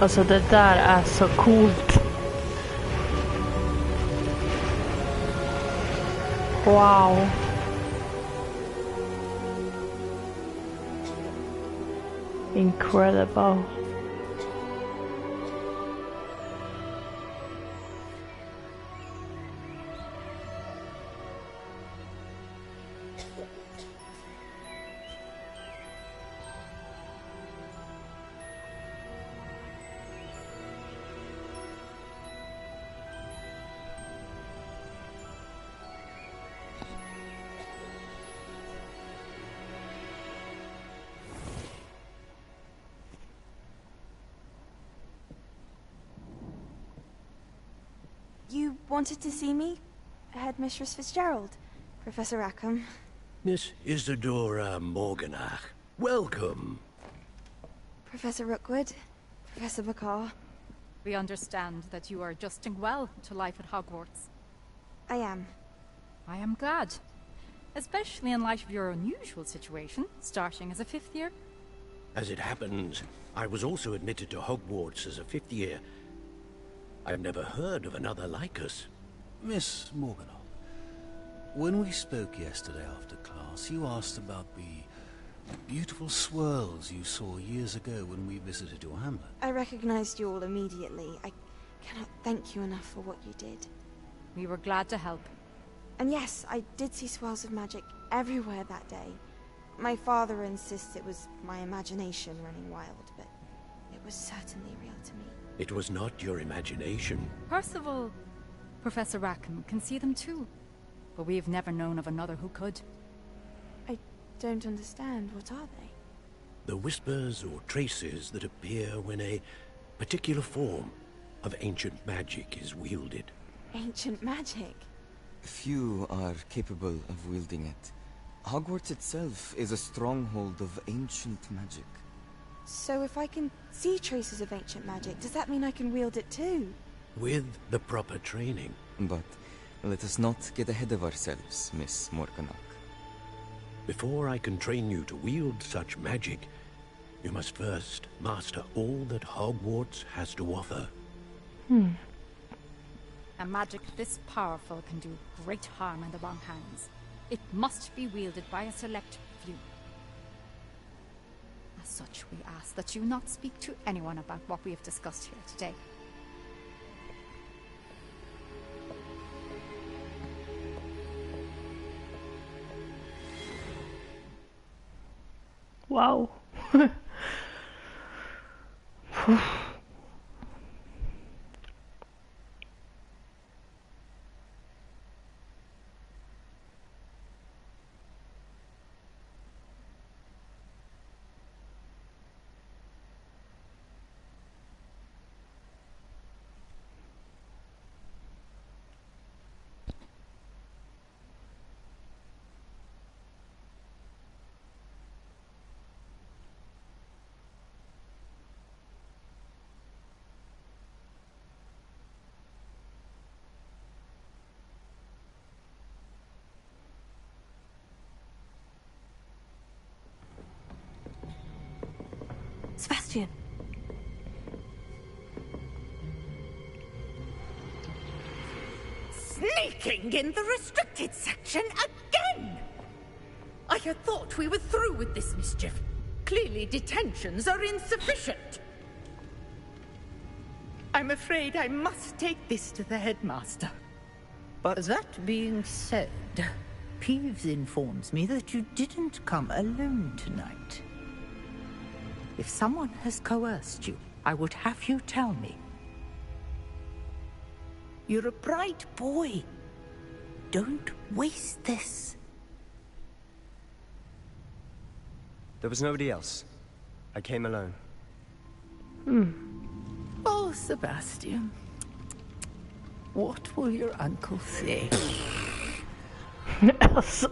Alltså det där är så coolt. Wow. Incredible. You wanted to see me? Headmistress Fitzgerald? Professor Rackham? Miss Isadora Morganach, welcome. Professor Rookwood? Professor McCaw? We understand that you are adjusting well to life at Hogwarts. I am. I am glad. Especially in light of your unusual situation, starting as a 5th year. As it happens, I was also admitted to Hogwarts as a 5th year. I've never heard of another like us. Miss Morganach, when we spoke yesterday after class, you asked about the beautiful swirls you saw years ago when we visited your hamlet. I recognized you all immediately. I cannot thank you enough for what you did. We were glad to help. And yes, I did see swirls of magic everywhere that day. My father insists it was my imagination running wild, but it was certainly real to me. It was not your imagination. Percival, Professor Rackham can see them too. But we have never known of another who could. I don't understand. What are they? The whispers or traces that appear when a particular form of ancient magic is wielded. Ancient magic? Few are capable of wielding it. Hogwarts itself is a stronghold of ancient magic. So if I can see traces of ancient magic, does that mean I can wield it too? With the proper training. But let us not get ahead of ourselves, Miss Morganach. Before I can train you to wield such magic, you must first master all that Hogwarts has to offer. A magic this powerful can do great harm in the wrong hands. It must be wielded by a select few. As such, we ask that you not speak to anyone about what we have discussed here today. Wow. Sebastian. Sneaking in the restricted section again! I had thought we were through with this mischief. Clearly detentions are insufficient. I'm afraid I must take this to the headmaster. But that being said, Peeves informs me that you didn't come alone tonight. If someone has coerced you, I would have you tell me. You're a bright boy. Don't waste this. there was nobody else. I came alone. Oh, Sebastian. What will your uncle say? Alltså.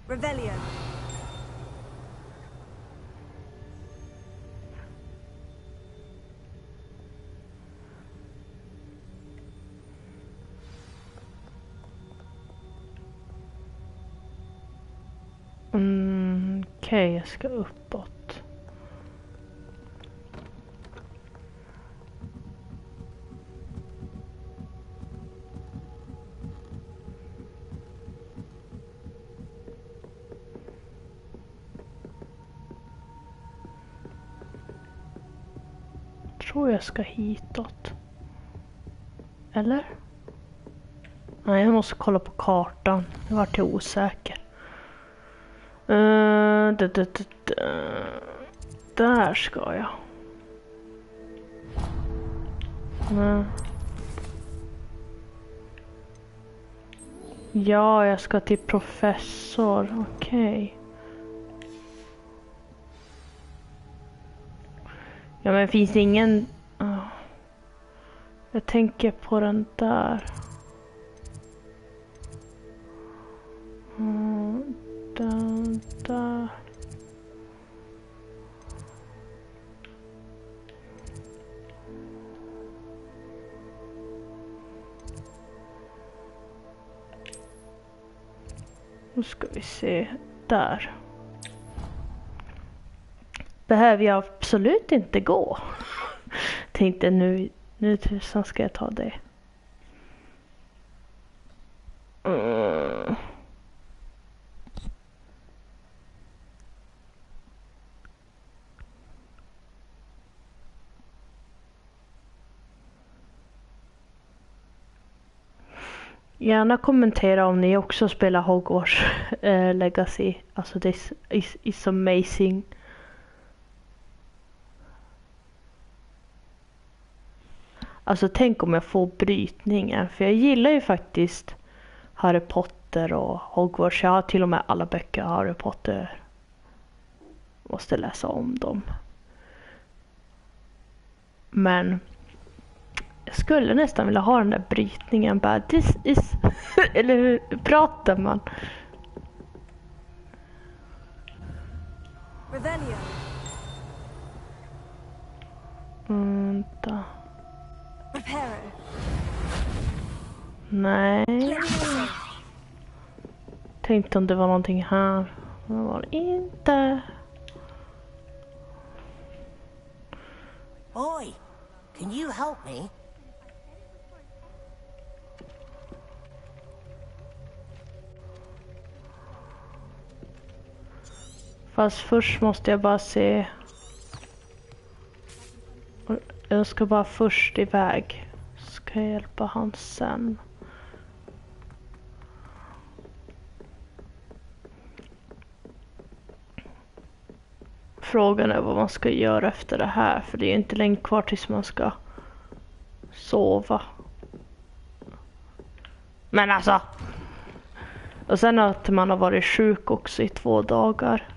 Revelio. Okej, jag ska uppåt. Tror jag ska hitåt. Eller? Nej, jag måste kolla på kartan. Jag var till osäker. Där ska jag. Ja, jag ska till professor. Okej. Ja, men finns det ingen... Jag tänker på den där. Den där. Nu ska vi se. Där. Behöver jag absolut inte gå. Tänkte nu tusan ska jag ta det. Gärna kommentera om ni också spelar Hogwars Legacy. Alltså this is amazing. Alltså tänk om jag får brytningen. För jag gillar ju faktiskt Harry Potter och Hogwars. Jag har till och med alla böcker av Harry Potter. Måste läsa om dem. Men jag skulle nästan vilja ha den där brytningen. Bara, this is... Eller hur pratar man? Revelio. Vänta. Reparo. Nej. Tänkte om det var någonting här. Det var det inte. Boy, can you help me? Fast först måste jag bara se. Jag ska bara först iväg. Ska jag hjälpa han sen. Frågan är vad man ska göra efter det här. För det är inte länge kvar tills man ska sova. Men alltså. Och sen att man har varit sjuk också i 2 dagar.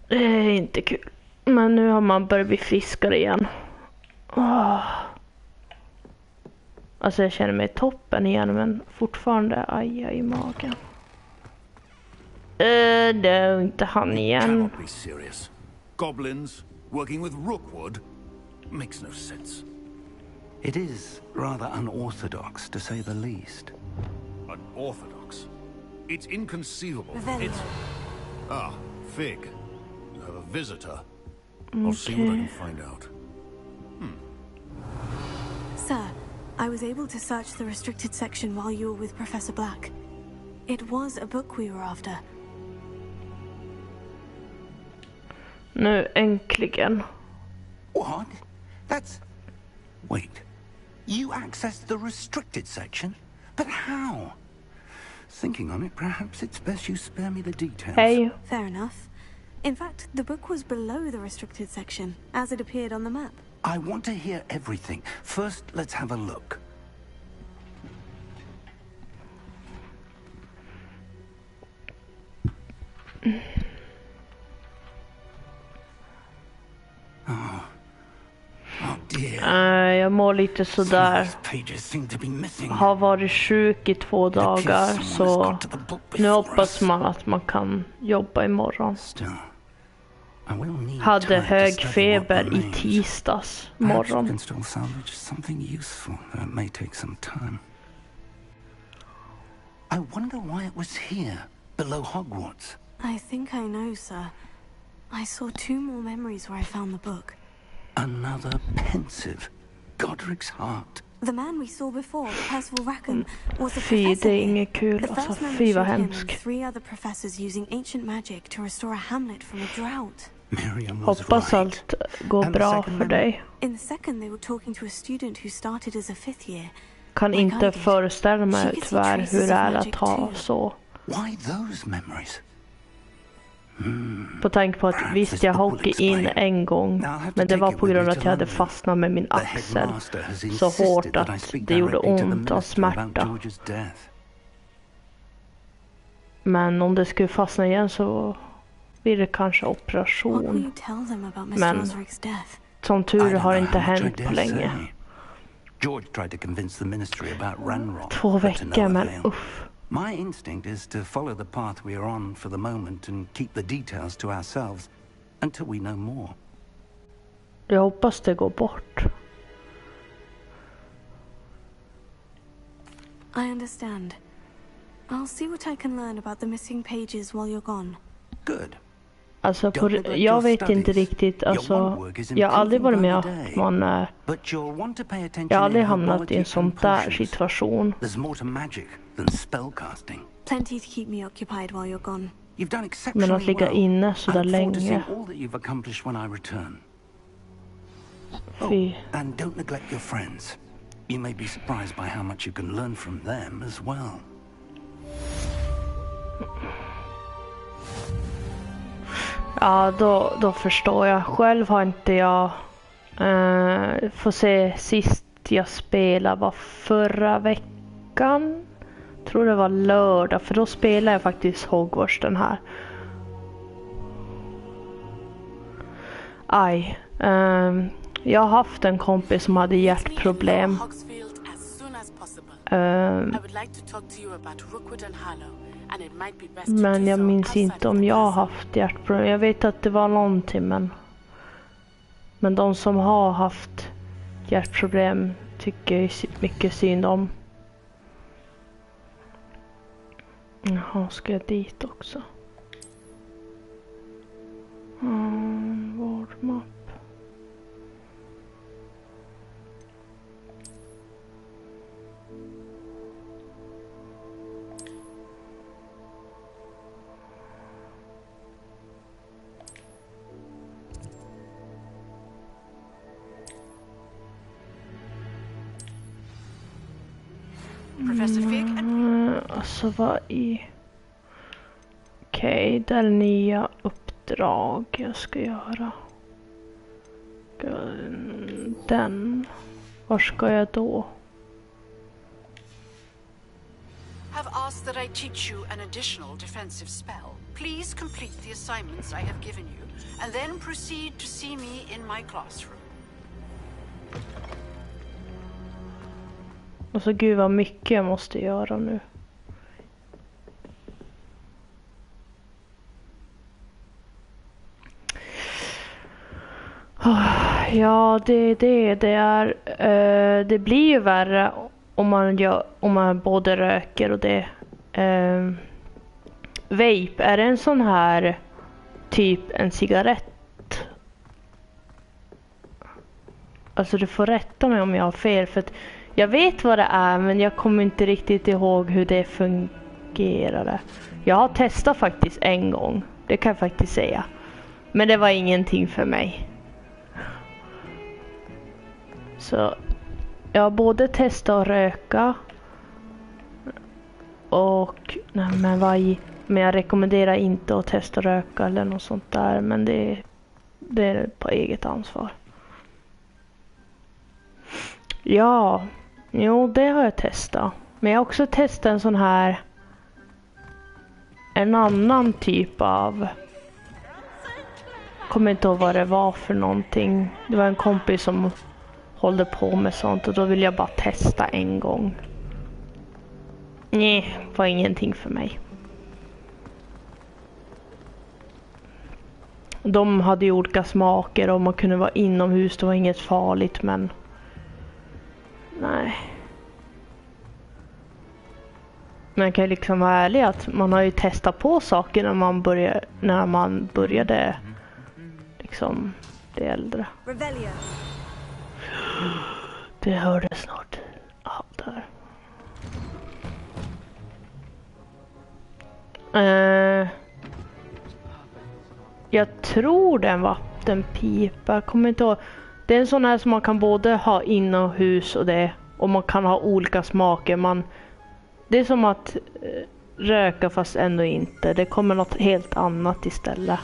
Det är inte kul. Men nu har man börjat bli friskare igen. Alltså jag känner mig toppen igen. Men fortfarande aja i magen. Det är inte han igen. Goblins working with rookwood makes no sense. It is rather unorthodox, to say the least. Unorthodox? It's inconceivable. It's... Ah, Fig. You have a visitor. I'll see what I can find out. Sir, I was able to search the restricted section while you were with Professor Black. It was a book we were after. Nu äntligen. What? That's... Wait. You accessed the restricted section? But how? Thinking on it, perhaps it's best you spare me the details. Hey. Fair enough. In fact, the book was below the restricted section, as it appeared on the map. I want to hear everything. First, let's have a look. Jag mår lite sådär. Har varit sjuk i 2 dagar. Så nu hoppas man att man kan jobba imorgon. Hade hög feber i tisdags morgon. I wonder why it was here, below Hogwarts. I think I know, sir. I saw 2 more memories where I found the book. Another pensive. Godric's heart. The man we saw before, Percival Rackham, was a Fy, professor. det är inget kul. The Alltså, first memory fy vad showed him and hemskt. 3 other professors using ancient magic to restore a hamlet from a drought. Hoppas allt går bra för dig. In the second, they were talking to a student who started as a 5th year. Kan inte föreställa mig tyvärr hur det är att ha så. Why those memories? På tanke på att visst jag hockey in en gång. Men det var på grund av att jag hade fastnat med min axel. Så hårt att det gjorde ont av smärta. Men om det skulle fastna igen så blir det kanske operation. Men som tur har det inte hänt på länge. 2 veckor, men uff. My instinct is to follow the path we are on for the moment and keep the details to ourselves until we know more. Jag hoppas det går bort. I understand. I'll see what I can learn about the missing pages while you're gone. Good. Alltså jag vet inte riktigt, alltså jag har aldrig varit med om man jag har aldrig hamnat i en sån där situation. Plenty to keep me occupied while you're gone. Men att ligga inne så där länge. Fy. And don't neglect your friends. You may be surprised by how much you can learn from them as well. Ja, då förstår jag. Själv har inte jag får se sist jag spelade var förra veckan. Tror det var lördag, för då spelade jag faktiskt Hogwars den här. Aj. Jag har haft en kompis som hade hjärtproblem. Men jag minns inte om jag har haft hjärtproblem. Jag vet att det var någonting, men de som har haft hjärtproblem tycker jag mycket synd om. Jaha, ska jag dit också? Warm-up. Professor Fig and... Alltså vad i... Okej, där är nya uppdrag jag ska göra. Den. Var ska jag då? Have asked that I teach you an additional defensive spell. Please complete the assignments I have given you, and then proceed to see me in my classroom. Alltså gud vad mycket jag måste göra nu. Ja, det är det blir ju värre om man både röker och det. Vape, är det en sån här typ en cigarett? Alltså du får rätta mig om jag har fel, för att jag vet vad det är men jag kommer inte riktigt ihåg hur det fungerade. Jag har testat faktiskt en gång, det kan jag faktiskt säga. Men det var ingenting för mig. Så jag har både testat att röka och men jag rekommenderar inte att testa röka eller något sånt där, men det är på eget ansvar. Ja, jo det har jag testat. Men jag har också testat en sån här, en annan typ av, kommer inte ihåg vad det var för någonting. Det var en kompis som håller på med sånt och då vill jag bara testa en gång. Nej, var ingenting för mig. De hade ju olika smaker och man kunde vara inomhus, det var inget farligt, men nej. Man kan ju liksom vara ärlig att man har ju testat på saker när man började liksom bli äldre. Det hörde snart. Ja, där. Jag tror den vattenpipa, kommer inte ihåg. Det är en sån här som man kan både ha inomhus och man kan ha olika smaker. Det är som att röka fast ändå inte. Det kommer något helt annat istället.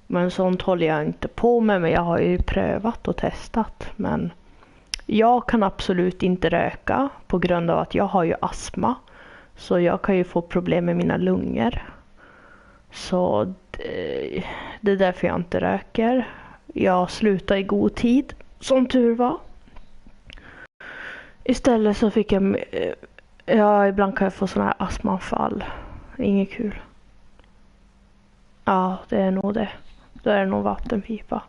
Men sånt håller jag inte på med, men jag har ju prövat och testat. Men jag kan absolut inte röka på grund av att jag har ju astma. Så jag kan ju få problem med mina lungor. Så det är därför jag inte röker. Jag slutar i god tid, som tur var. Istället så fick ibland kan jag få sådana här astmaanfall. Inget kul. Ja, det är nog det. Då är det nog vattenpipa.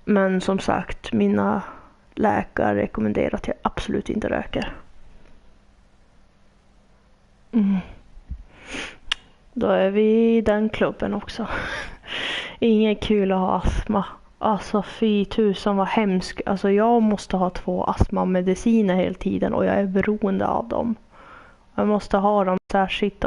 Men som sagt, mina läkare rekommenderar att jag absolut inte röker. Då är vi i den klubben också. Inget kul att ha astma. Alltså fy tusan vad hemskt. Alltså jag måste ha 2 astmamediciner hela tiden och jag är beroende av dem. Jag måste ha dem särskilt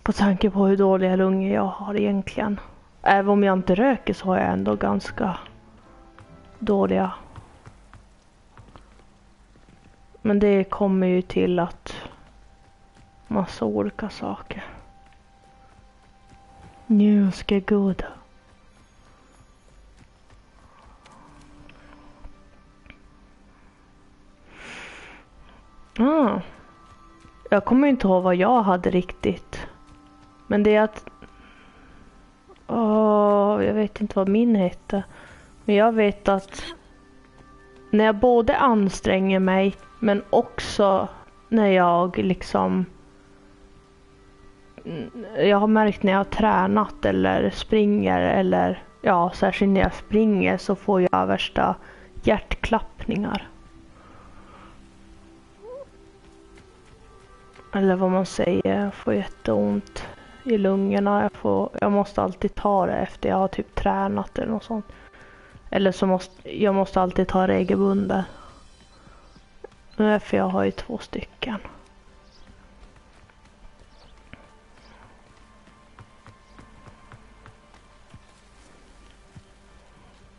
på tanke på hur dåliga lungor jag har egentligen. Även om jag inte röker så har jag ändå ganska dåliga. Men det kommer ju till att massa olika saker. Nu ska jag gå då. Jag kommer inte ihåg vad jag hade riktigt. Men det är att... jag vet inte vad min hette. Men jag vet att när jag både anstränger mig men också när jag liksom... Jag har märkt när jag har tränat eller springer eller... Ja, särskilt när jag springer så får jag värsta hjärtklappningar. Eller vad man säger, jag får jätteont i lungorna. Jag måste alltid ta det efter jag har typ tränat eller något sånt. Eller så jag måste alltid ta regelbundet. För jag har ju 2 stycken.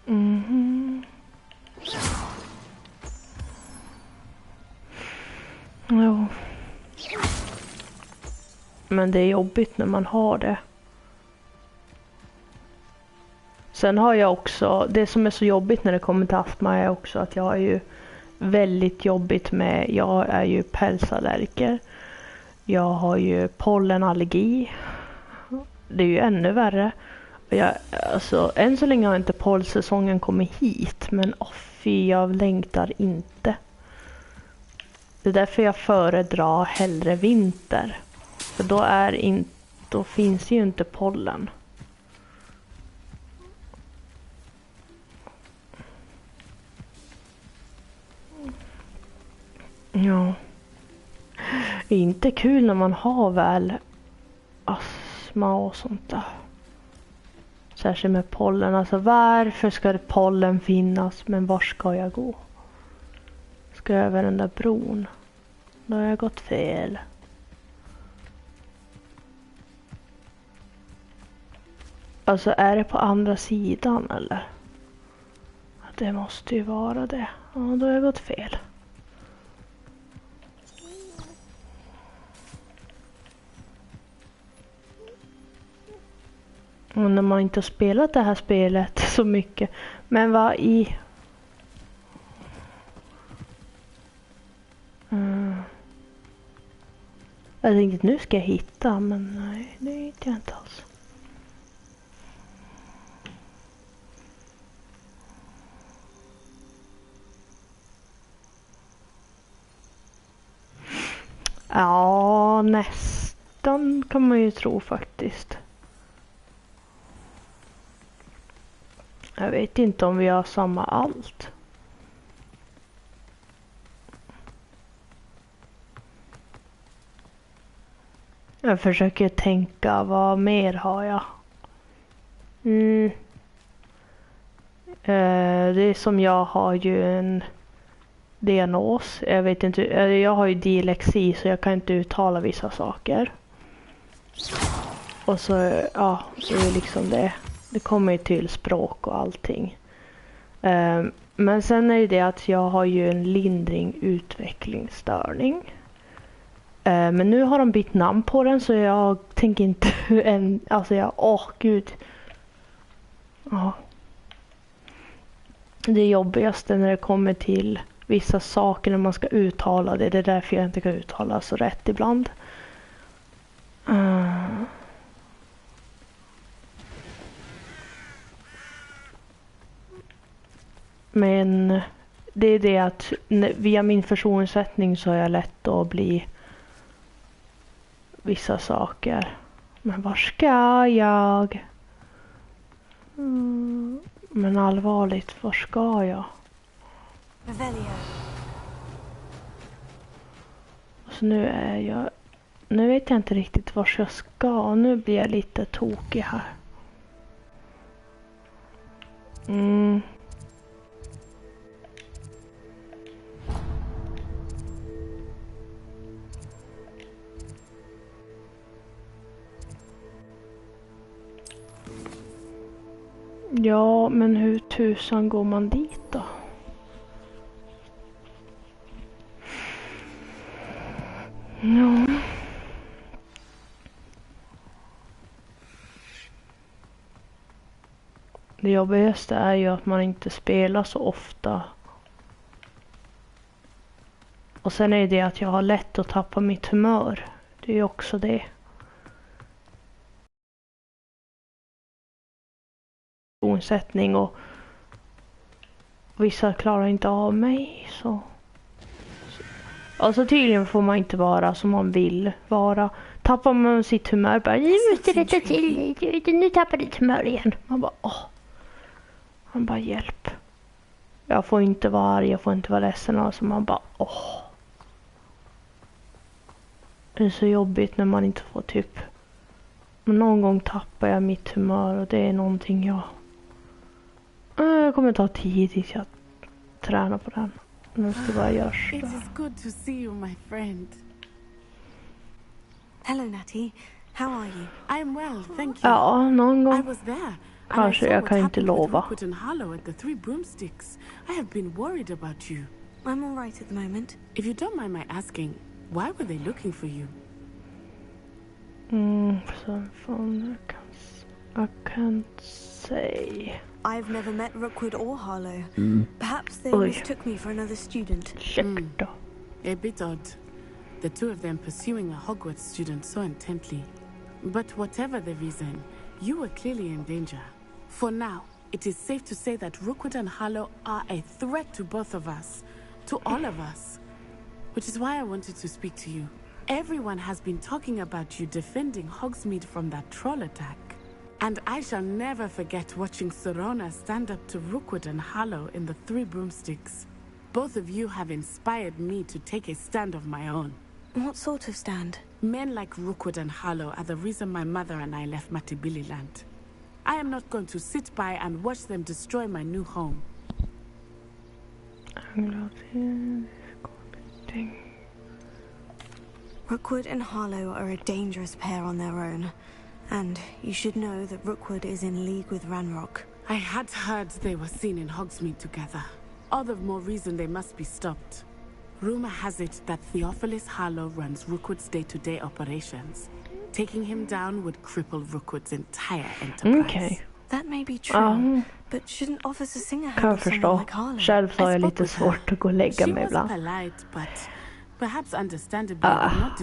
Mhm. Ja. Men det är jobbigt när man har det. Sen har jag också, det som är så jobbigt när det kommer till astma är också att jag är ju väldigt jobbigt med, jag är ju pälsallergiker. Jag har ju pollenallergi. Det är ju ännu värre. Alltså, än så länge har inte pollensäsongen kommit hit, men fy, jag längtar inte. Det är därför jag föredrar hellre vinter. För då finns ju inte pollen. Ja. Det är inte kul när man har väl astma och sånt där. Särskilt med pollen. Alltså varför ska det pollen finnas? Men var ska jag gå? Ska jag över den där bron? Då har jag gått fel. Alltså är det på andra sidan eller? Det måste ju vara det. Ja, då har jag gått fel. Och när man inte har spelat det här spelet så mycket. Men vad i... Jag tänkte att nu ska jag hitta, men nej, det hittar jag inte alls. Ja, nästan kan man ju tro faktiskt. Jag vet inte om vi har samma allt. Jag försöker tänka, vad mer har jag? Det är som jag har ju en diagnos. Jag vet inte, jag har ju dyslexi så jag kan inte uttala vissa saker. Och så, ja, det är liksom det. Det kommer ju till språk och allting. Men sen är det att jag har ju en lindrig utvecklingsstörning. Men nu har de bytt namn på den så jag tänker inte gud. Ja. Det jobbigaste när det kommer till vissa saker när man ska uttala det. Det är därför jag inte kan uttala så rätt ibland. Men det är det att via min personsättning så är jag lätt att bli vissa saker. Men var ska jag? Men allvarligt, var ska jag? Så nu vet jag inte riktigt var jag ska. Nu blir jag lite tokig här. Ja, men hur tusan går man dit då? Ja. Det jobbigaste är ju att man inte spelar så ofta. Och sen är det att jag har lätt att tappa mitt humör. Det är ju också det. Sättning och vissa klarar inte av mig så. Alltså tydligen får man inte vara som man vill vara. Tappar man sitt humör bara, jag måste rätta till dig, nu tappar ditt humör igen. Man bara hjälp. Jag får inte vara arg, jag får inte vara ledsen. Alltså man bara Det är så jobbigt när man inte får typ. Men någon gång tappar jag mitt humör och det är någonting jag kommer ta tid tills jag tränar på den. Nu ska jag bara göra så. It is good to see you, my friend. Hello, Natty. How are you? I am well, thank you. Ja, någon gång. I was there. Kanske jag kan inte lova. At the Three Broomsticks. I have been worried about you. I'm all right at the moment. If you don't mind my asking, Why were they looking for you? I can't say. I've never met Rookwood or Harlow. Perhaps they mistook me for another student. A bit odd. The two of them pursuing a Hogwarts student so intently. But whatever the reason, you were clearly in danger. For now, it is safe to say that Rookwood and Harlow are a threat to both of us. To all of us. Which is why I wanted to speak to you. Everyone has been talking about you defending Hogsmeade from that troll attack. And I shall never forget watching Serona stand up to Rookwood and Harlow in the Three Broomsticks. Both of you have inspired me to take a stand of my own. What sort of stand? Men like Rookwood and Harlow are the reason my mother and I left Matabeleland. I am not going to sit by and watch them destroy my new home. Rookwood and Harlow are a dangerous pair on their own. And you should know that Rookwood is in league with Ranrock. I had heard they were seen in Hogsmeade together. All the more reason they must be stopped. Rumor has it that Theophilus Harlow runs Rookwood's day-to-day operations. Taking him down would cripple Rookwood's entire enterprise. Okay. That may be true, but shouldn't Officer Singer handle someone like Harlow? Själv så har jag lite svårt att gå och lägga mig ibland.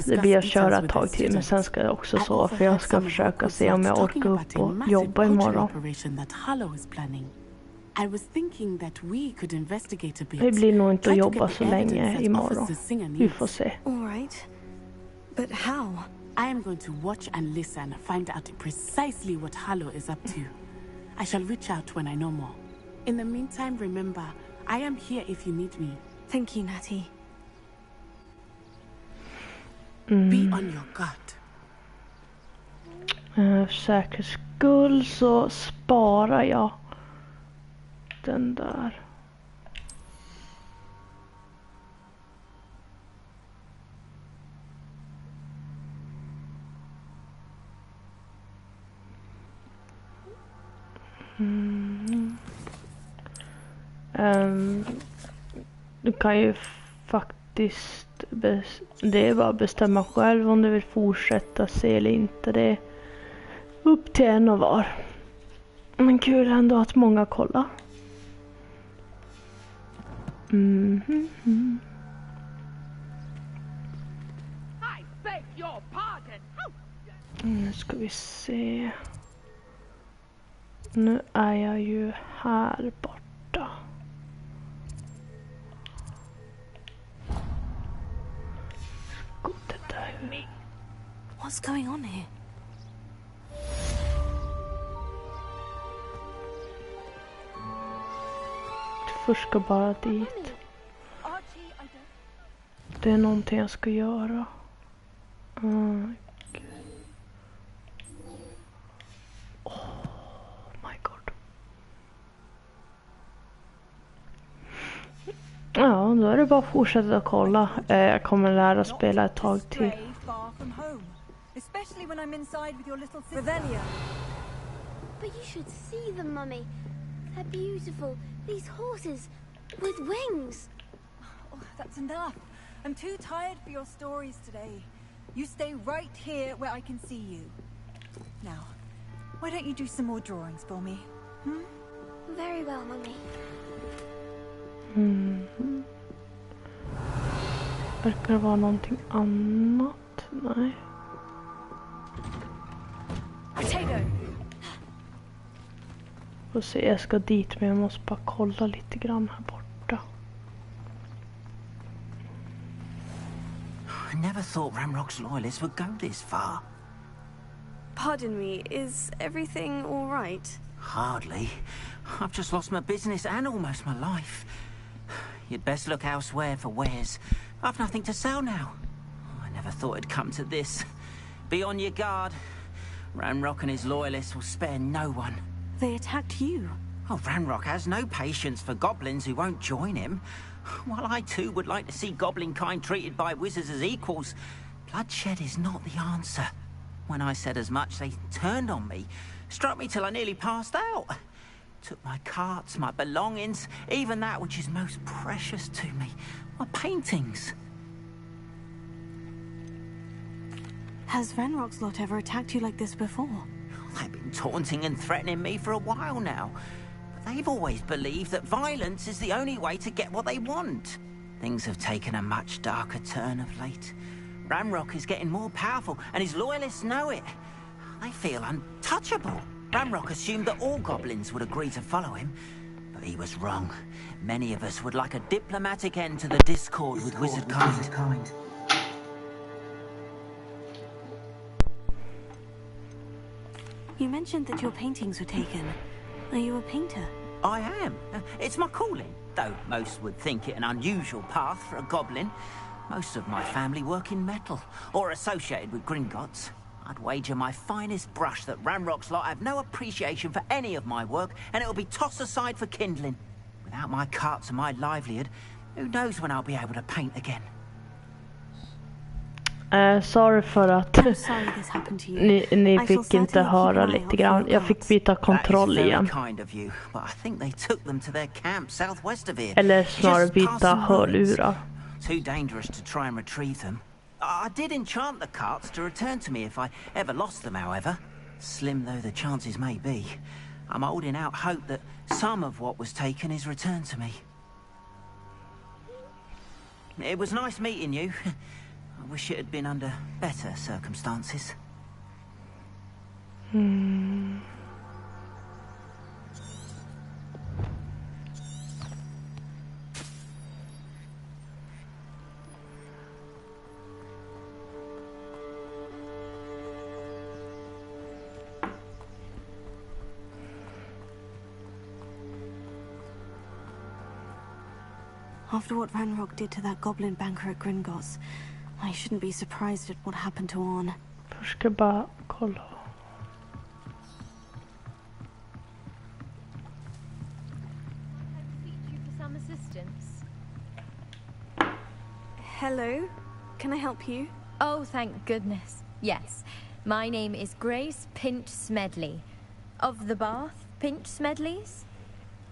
Det blir att köra ett tag till, men sen ska jag också sova, för jag ska försöka se om jag orkar upp och jobba imorgon. Det blir nog inte att jobba så länge imorgon. Vi får se. All right. But how? I am going to watch and listen, find out precisely what Harlow is up to. I shall reach out when I know more. In the meantime, remember, I am here if you need me. Thank you, Natty. Be on your guard. För säkerhets skull så sparar jag den där. Du kan ju faktiskt det är bara att bestämma själv om du vill fortsätta se eller inte. Det är upp till en och var. Men kul ändå att många kollar. Nu ska vi se. Nu är jag ju här borta. What's going on here? Först ska bara dit. Det är någonting jag ska göra. Ja, då är det bara att fortsätta att kolla. Jag kommer lära spela ett tag till. Especially when I'm inside with your little Revelia. But you should see them, Mummy. They're beautiful. These horses with wings. Oh, that's enough. I'm too tired for your stories today. You stay right here where I can see you. Now, why don't you do some more drawings for me? Very well, Mummy. Verkar det vara någonting annat? Nej. Får se, jag ska dit, men jag måste bara kolla lite grann här borta. I never thought Ranrock's loyalists would go this far. Pardon me, is everything all right? Hardly. I've just lost my business and almost my life. You'd best look elsewhere for wares. I've nothing to sell now. I never thought it'd come to this. Be on your guard. Ranrock and his loyalists will spare no one. They attacked you. Oh, Ranrock has no patience for goblins who won't join him. While I too would like to see goblin kind treated by wizards as equals, bloodshed is not the answer. When I said as much, they turned on me, struck me till I nearly passed out. Took my carts, my belongings, even that which is most precious to me, my paintings. Has Ranrock's lot ever attacked you like this before? They've been taunting and threatening me for a while now. But they've always believed that violence is the only way to get what they want. Things have taken a much darker turn of late. Ranrock is getting more powerful, and his loyalists know it. They feel untouchable. Ranrock assumed that all goblins would agree to follow him, but he was wrong. Many of us would like a diplomatic end to the discord with wizard kind. You mentioned that your paintings were taken. Are you a painter? I am. It's my calling, though most would think it an unusual path for a goblin. Most of my family work in metal, or associated with Gringotts. I'd wager my finest brush that Ranrock's lot have no appreciation for any of my work, and it'll be tossed aside for kindling. Without my carts and my livelihood, who knows when I'll be able to paint again? Sorry för att ni fick inte höra lite grann. Jag fick byta kontroll igen. Eller snarare byta hörlurar. Too dangerous to try and retrieve them. I did enchant the carts to return to me if I ever lost them, however. Slim though the chances may be, I'm holding out hope that some of what was taken is returned to me. It was nice meeting you. I wish it had been under better circumstances. After what Ranrock did to that goblin banker at Gringotts, I shouldn't be surprised at what happened to Orn. Först ska jag bara kolla. Some assistance. Hello, can I help you? Oh, thank goodness. Yes, my name is Grace Pinch Smedley, of the Bath Pinch Smedleys.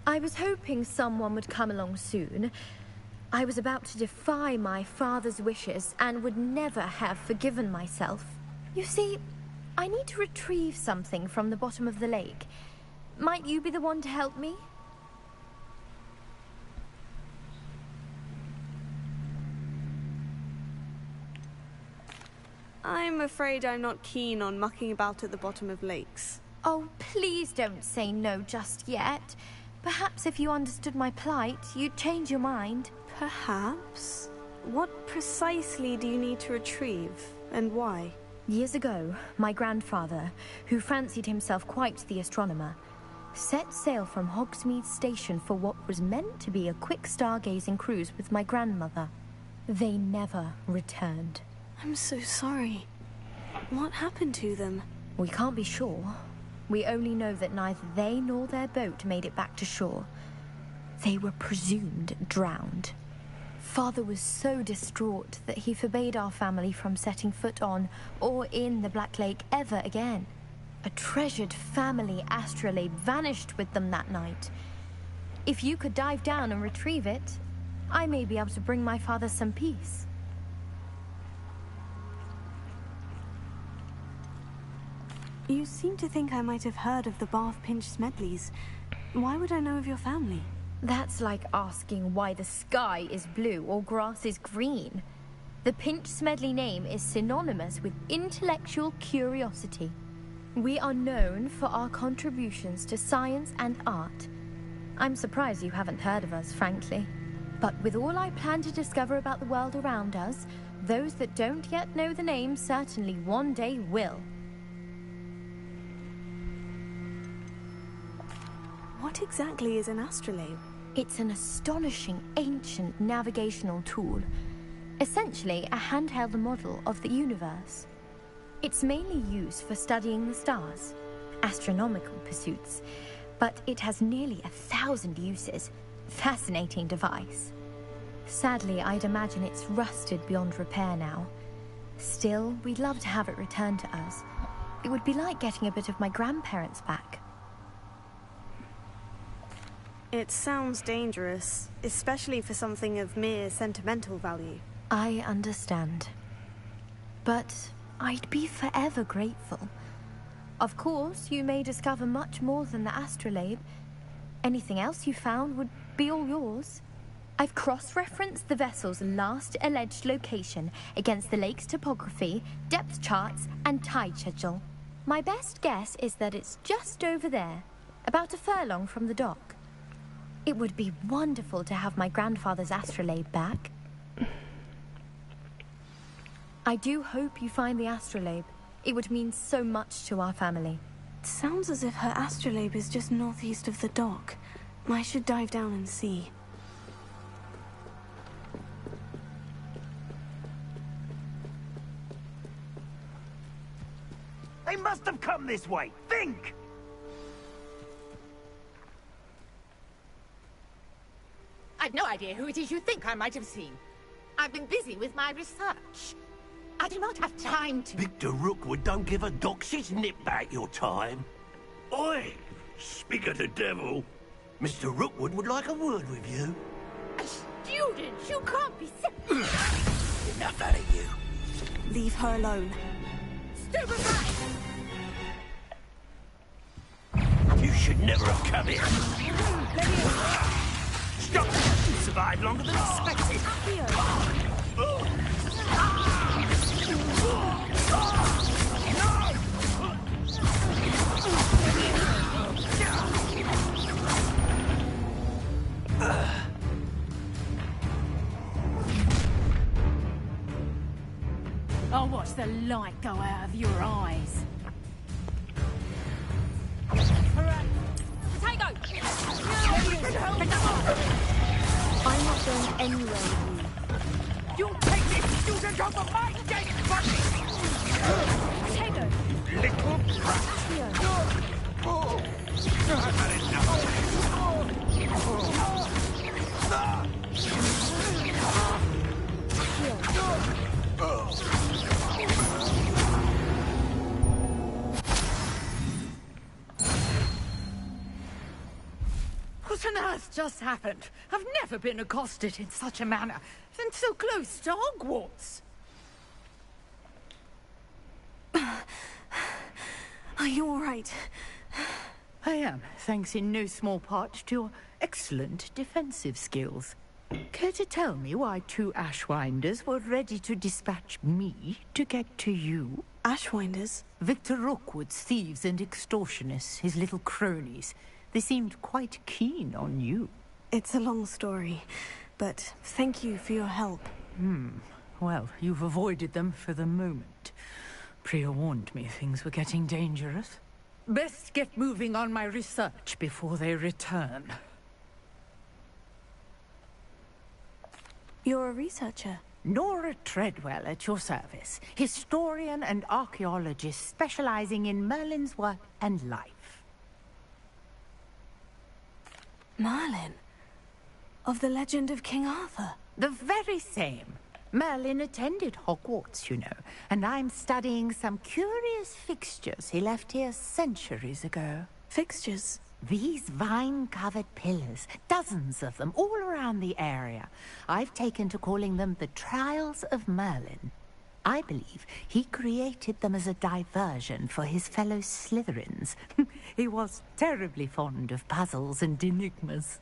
I was hoping someone would come along soon. I was about to defy my father's wishes and would never have forgiven myself. You see, I need to retrieve something from the bottom of the lake. Might you be the one to help me? I'm afraid I'm not keen on mucking about at the bottom of lakes. Oh, please don't say no just yet. Perhaps if you understood my plight, you'd change your mind. Perhaps? What precisely do you need to retrieve, and why? Years ago, my grandfather, who fancied himself quite the astronomer, set sail from Hogsmeade Station for what was meant to be a quick stargazing cruise with my grandmother. They never returned. I'm so sorry. What happened to them? We can't be sure. We only know that neither they nor their boat made it back to shore. They were presumed drowned. Father was so distraught that he forbade our family from setting foot on or in the Black Lake ever again. A treasured family astrolabe vanished with them that night. If you could dive down and retrieve it, I may be able to bring my father some peace. You seem to think I might have heard of the Bath Pinch Smedleys. Why would I know of your family? That's like asking why the sky is blue or grass is green. The Pinch Smedley name is synonymous with intellectual curiosity. We are known for our contributions to science and art. I'm surprised you haven't heard of us, frankly. But with all I plan to discover about the world around us, those that don't yet know the name certainly one day will. What exactly is an astrolabe? It's an astonishing ancient navigational tool. Essentially a handheld model of the universe. It's mainly used for studying the stars, astronomical pursuits, but it has nearly 1,000 uses. Fascinating device. Sadly, I'd imagine it's rusted beyond repair now. Still, we'd love to have it returned to us. It would be like getting a bit of my grandparents back. It sounds dangerous, especially for something of mere sentimental value. I understand. But I'd be forever grateful. Of course, you may discover much more than the astrolabe. Anything else you found would be all yours. I've cross-referenced the vessel's last alleged location against the lake's topography, depth charts, and tide schedule. My best guess is that it's just over there, about a furlong from the dock. It would be wonderful to have my grandfather's astrolabe back. I do hope you find the astrolabe. It would mean so much to our family. Sounds as if her astrolabe is just northeast of the dock. I should dive down and see. They must have come this way. Think! I've no idea who it is you think I might have seen. I've been busy with my research. I do not have time to... Victor Rookwood don't give a doxy's nip back your time. Oi! Speak of the devil. Mr. Rookwood would like a word with you. A student? You can't be... Enough out of you. Leave her alone. Stupefy! You should never have come here. Stop! You survived longer than expected. I'll watch the light go out of your eyes. Potato! I'm not going anywhere with you. You'll take this student off of my dead body! Potato! Little brat! I've had What on earth just happened? I've never been accosted in such a manner, and so close to Hogwarts. Are you all right? I am, thanks in no small part to your excellent defensive skills. Care to tell me why two Ashwinders were ready to dispatch me to get to you? Ashwinders? Victor Rookwood's thieves and extortionists, his little cronies. They seemed quite keen on you. It's a long story, but thank you for your help. Well, you've avoided them for the moment. Priya warned me things were getting dangerous. Best get moving on my research before they return. You're a researcher? Nora Treadwell at your service. Historian and archaeologist specializing in Merlin's work and life. Merlin? Of the legend of King Arthur? The very same. Merlin attended Hogwarts, you know, and I'm studying some curious fixtures he left here centuries ago. Fixtures? These vine-covered pillars, dozens of them, all around the area. I've taken to calling them the Trials of Merlin. I believe he created them as a diversion for his fellow Slytherins. He was terribly fond of puzzles and enigmas.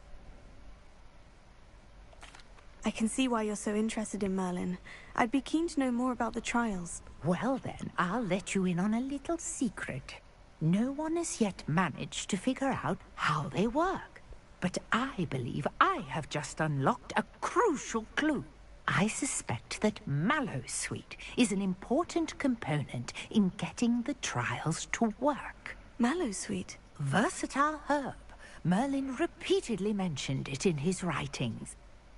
I can see why you're so interested in Merlin. I'd be keen to know more about the trials. Well then, I'll let you in on a little secret. No one has yet managed to figure out how they work. But I believe I have just unlocked a crucial clue. I suspect that Marie-louise is an important component in getting the trials to work. Marie-louise? Versatile herb. Merlin repeatedly mentioned it in his writings.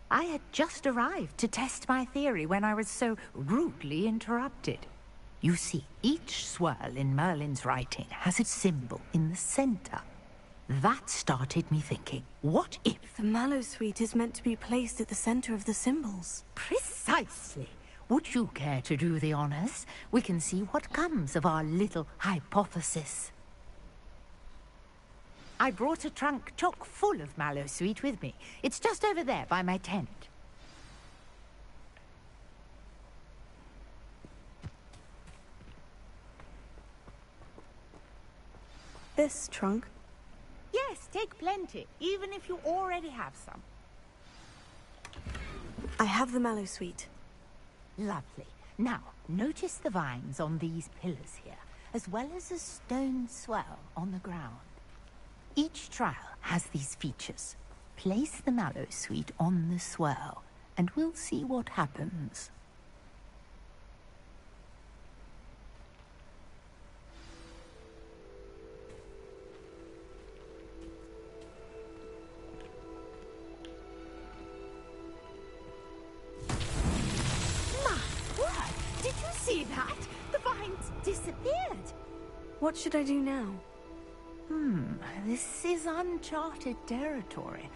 I had just arrived to test my theory when I was so rudely interrupted. You see, each swirl in Merlin's writing has its symbol in the center. That started me thinking, what if... The Marie-louise is meant to be placed at the center of the symbols. Precisely. Would you care to do the honors? We can see what comes of our little hypothesis. I brought a trunk chock full of Marie-louise with me. It's just over there by my tent. This trunk? Yes, take plenty, even if you already have some. I have the mallow sweet. Lovely. Now, notice the vines on these pillars here, as well as a stone swell on the ground. Each trial has these features. Place the mallow sweet on the swell, and we'll see what happens. Did you see that? The vines disappeared. What should I do now? This is uncharted territory.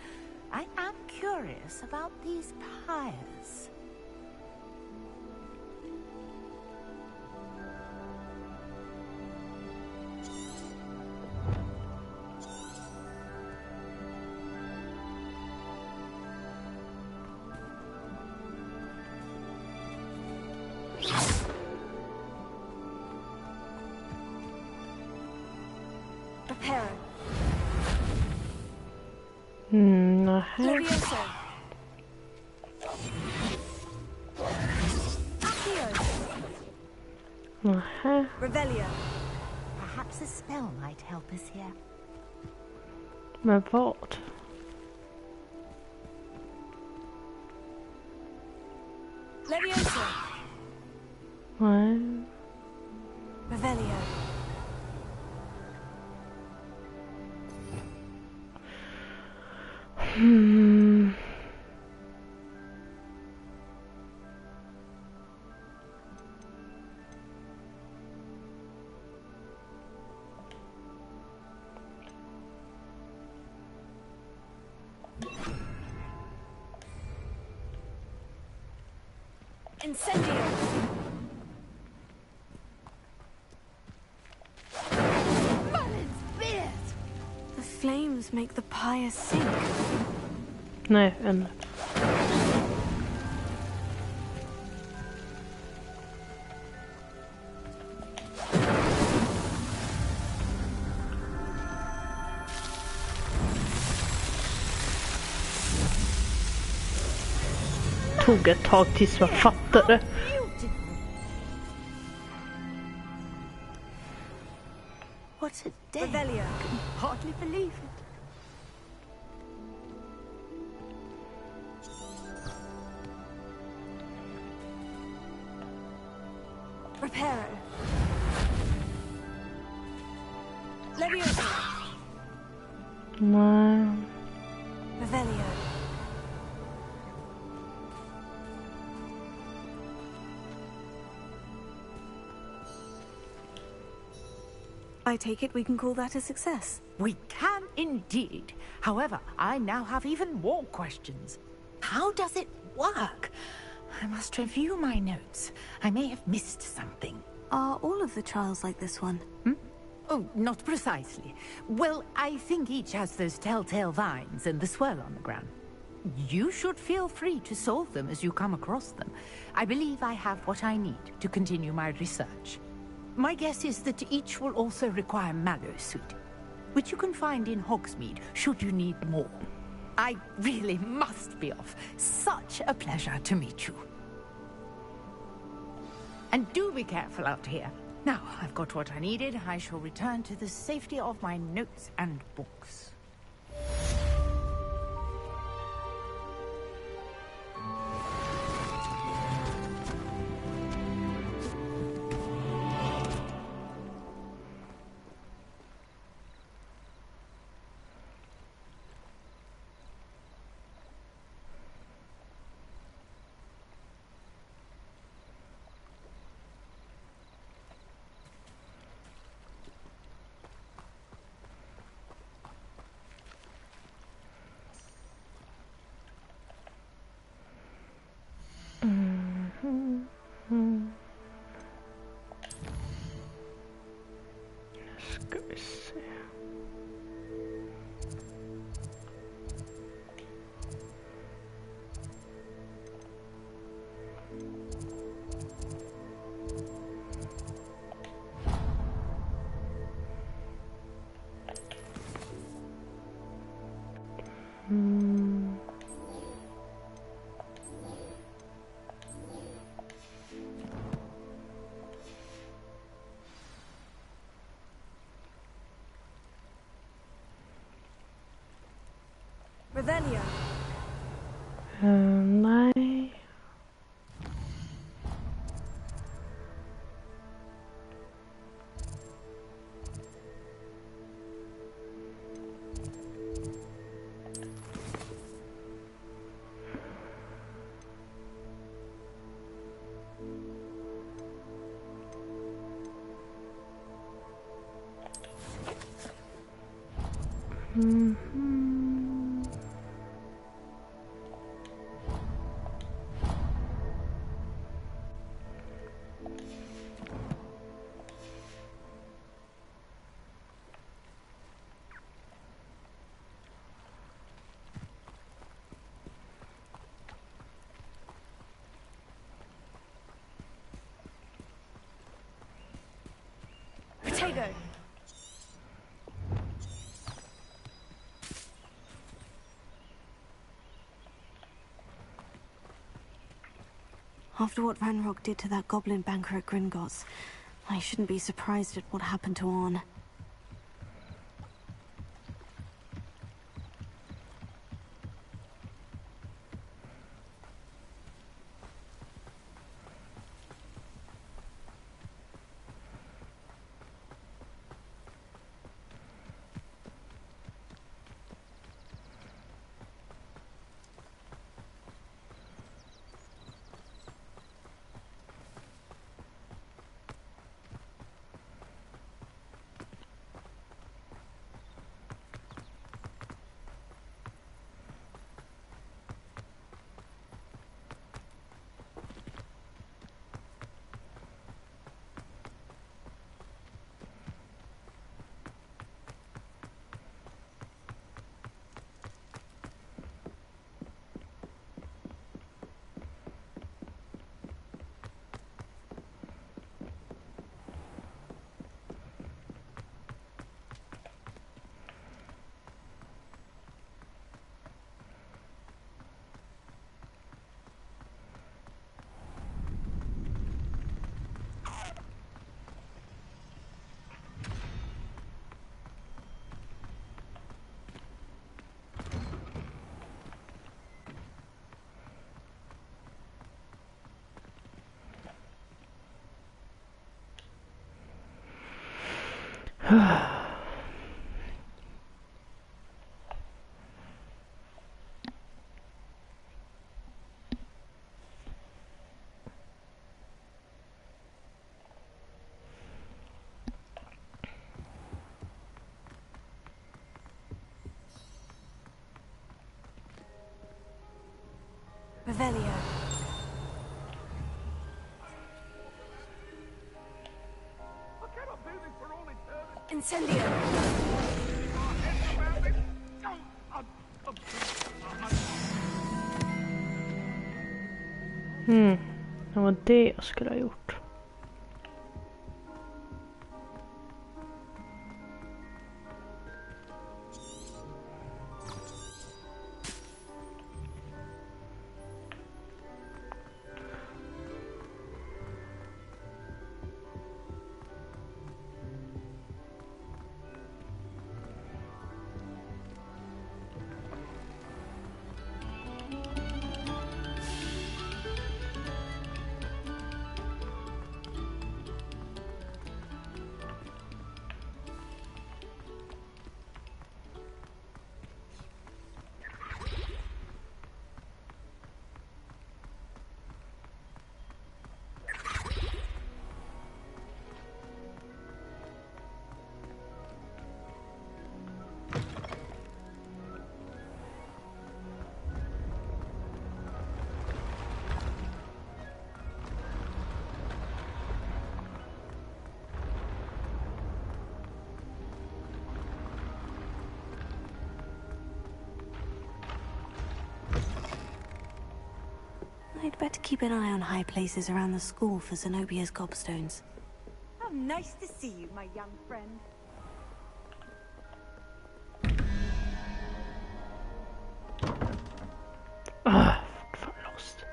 I am curious about these pyres. Prepare. Levioso. Revelio. Perhaps a spell might help us here. Men vad? Levioso. Nej. Revelio. Incendio. Mullins beard! The flames make the pyre sink. Nej, en. Tog ett tag tills jag fattade. What a day! I can hardly believe it. Reparo. Levioso. Nej. Revelio. I take it we can call that a success. We can indeed. However, I now have even more questions. How does it work? I must review my notes. I may have missed something. Are all of the trials like this one? Oh, not precisely. Well, I think each has those telltale vines and the swirl on the ground. You should feel free to solve them as you come across them. I believe I have what I need to continue my research. My guess is that each will also require mallow sweet, which you can find in Hogsmeade should you need more. I really must be off. Such a pleasure to meet you. And do be careful out here. Now, I've got what I needed. I shall return to the safety of my notes and books. Revelio. Nej. Protego. After what Ranrock did to that goblin banker at Gringotts, I shouldn't be surprised at what happened to Orn. Revelio. Incendio. Det var det jag skulle ha gjort. I'd better keep an eye on high places around the school for Zenobia's gobstones. How nice to see you, my young friend. Fortfarande lost.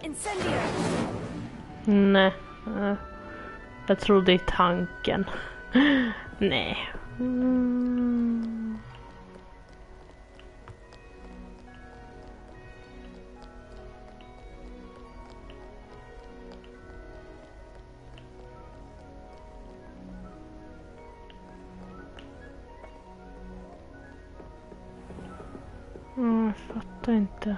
Incendio! Nej. Jag tror det är tanken. Nej. Jag fattar inte.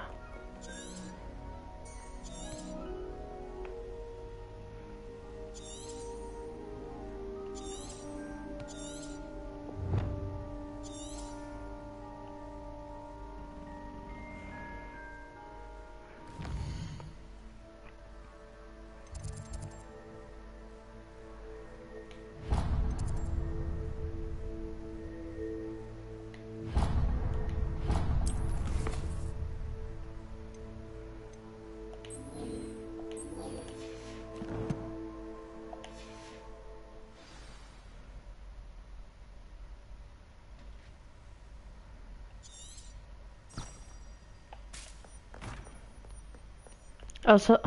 Alltså,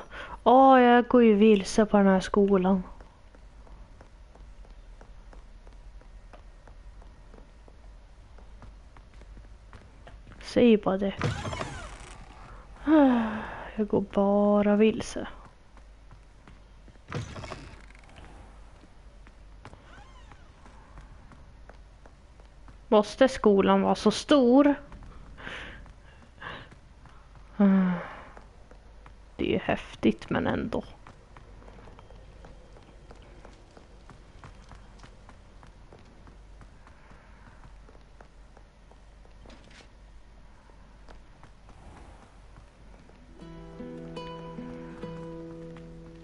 jag går ju vilse på den här skolan. Säg bara det. Jag går bara vilse. Måste skolan vara så stor? Det är häftigt, men ändå.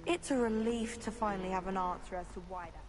It's a relief to finally have an answer as to why that.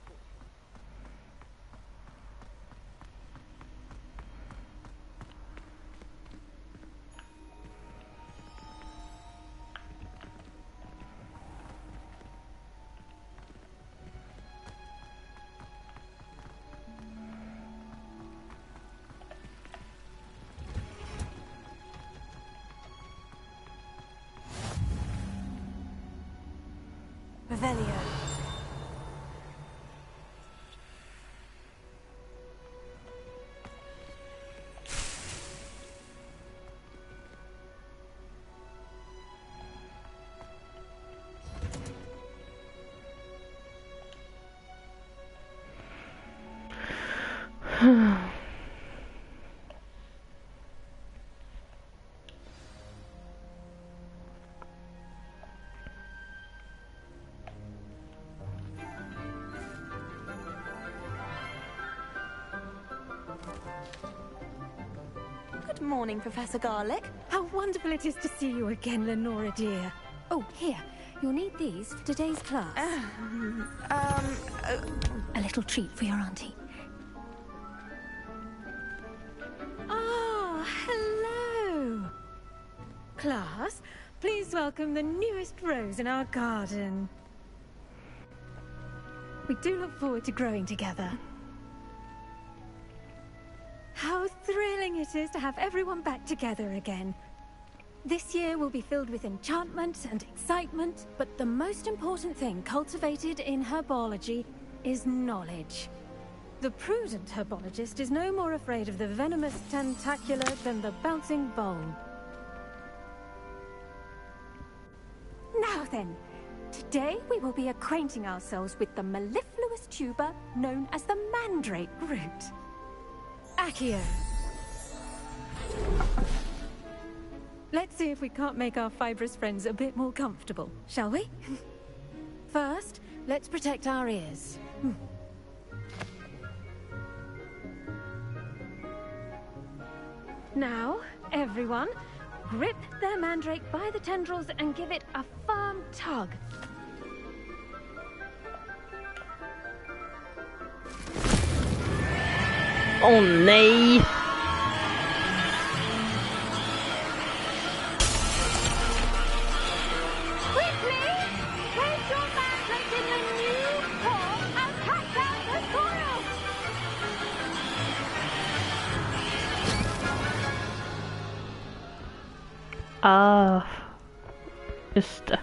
Good morning, Professor Garlic. How wonderful it is to see you again, Lenora dear. Oh, here. You'll need these for today's class. A little treat for your auntie. Ah, hello. Class, please welcome the newest rose in our garden. We do look forward to growing together. How thrilling it is to have everyone back together again. This year will be filled with enchantment and excitement, but the most important thing cultivated in herbology is knowledge. The prudent herbologist is no more afraid of the venomous tentacular than the bouncing bowl. Now then, today we will be acquainting ourselves with the mellifluous tuber known as the mandrake root. Accio. Let's see if we can't make our fibrous friends a bit more comfortable, shall we? First, let's protect our ears. Now, everyone, grip their mandrake by the tendrils and give it a firm tug. Åh nej! Quickly! Place your mandrake in the new core and cut down the soil! Ah, just det.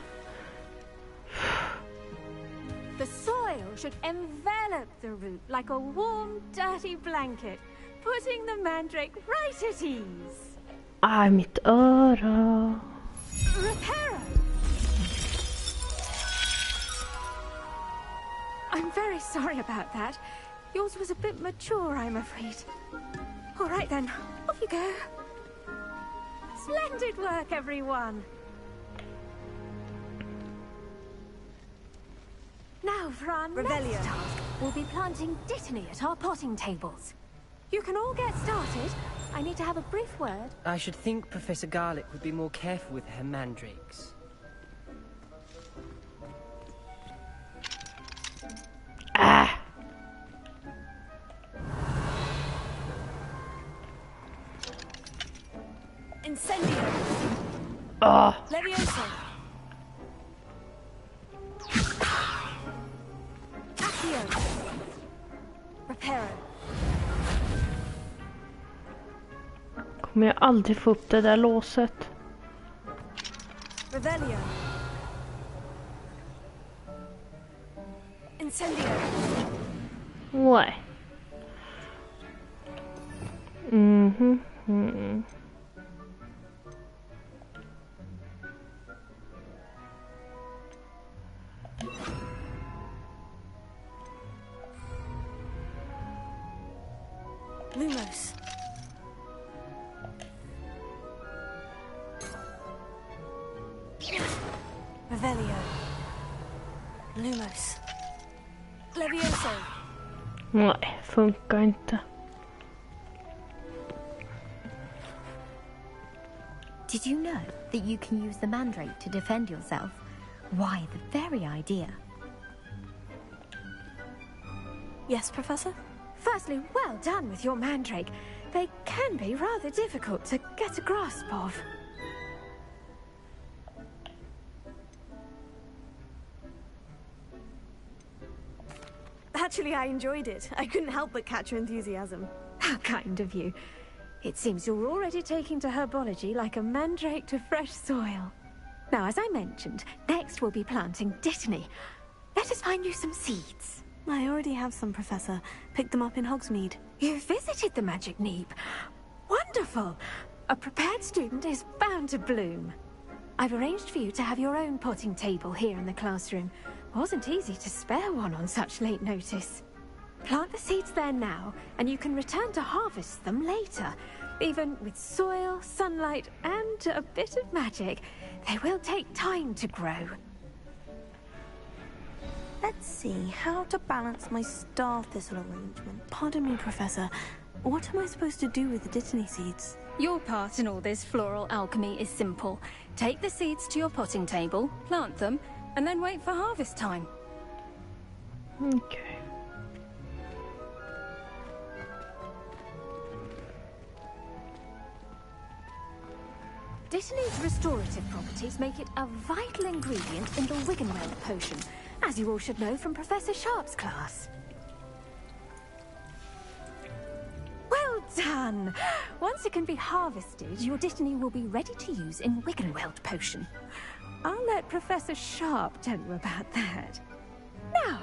should envelop the root like a warm, dirty blanket, putting the mandrake right at ease. Aj, mitt öra. Reparo! I'm very sorry about that. Yours was a bit mature, I'm afraid. All right then, off you go. Splendid work, everyone. Now for our next task, we'll be planting dittany at our potting tables. You can all get started. I need to have a brief word. I should think Professor Garlick would be more careful with her mandrakes. Ah! Incendio. Oh. Levioso. Accio. Reparo. Kommer jag aldrig få upp det där låset? Revelio. Incendio. Nej. Mhm. Mm. Lumos. Revelio. Lumos. Levioso. Nej, funkar inte. Did you know that you can use the mandrake to defend yourself? Why, the very idea. Yes, Professor? Firstly, well done with your mandrake. They can be rather difficult to get a grasp of. Actually, I enjoyed it. I couldn't help but catch your enthusiasm. How kind of you. It seems you're already taking to herbology like a mandrake to fresh soil. Now, as I mentioned, next we'll be planting dittany. Let us find you some seeds. I already have some, Professor. Picked them up in Hogsmeade. You visited the Magic Neep. Wonderful! A prepared student is bound to bloom. I've arranged for you to have your own potting table here in the classroom. Wasn't easy to spare one on such late notice. Plant the seeds there now, and you can return to harvest them later. Even with soil, sunlight, and a bit of magic, they will take time to grow. Let's see, how to balance my star thistle arrangement. Pardon me, Professor. What am I supposed to do with the dittany seeds? Your part in all this floral alchemy is simple. Take the seeds to your potting table, plant them, and then wait for harvest time. Okay. Dittany's restorative properties make it a vital ingredient in the Wiggenweld potion, as you all should know from Professor Sharp's class. Well done! Once it can be harvested, your dittany will be ready to use in Wiggenweld potion. I'll let Professor Sharp tell you about that. Now,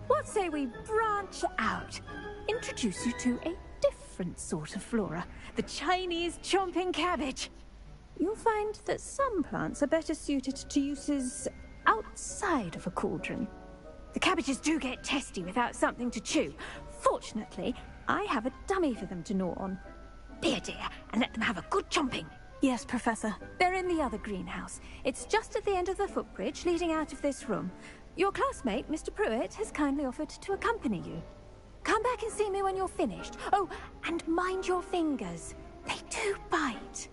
what say we branch out? Introduce you to a different sort of flora, the Chinese chomping cabbage. You'll find that some plants are better suited to uses outside of a cauldron. The cabbages do get testy without something to chew. Fortunately, I have a dummy for them to gnaw on. Be a dear and let them have a good chomping. Yes, Professor. They're in the other greenhouse. It's just at the end of the footbridge leading out of this room. Your classmate, Mr. Pruitt, has kindly offered to accompany you. Come back and see me when you're finished. Oh, and mind your fingers. They do bite.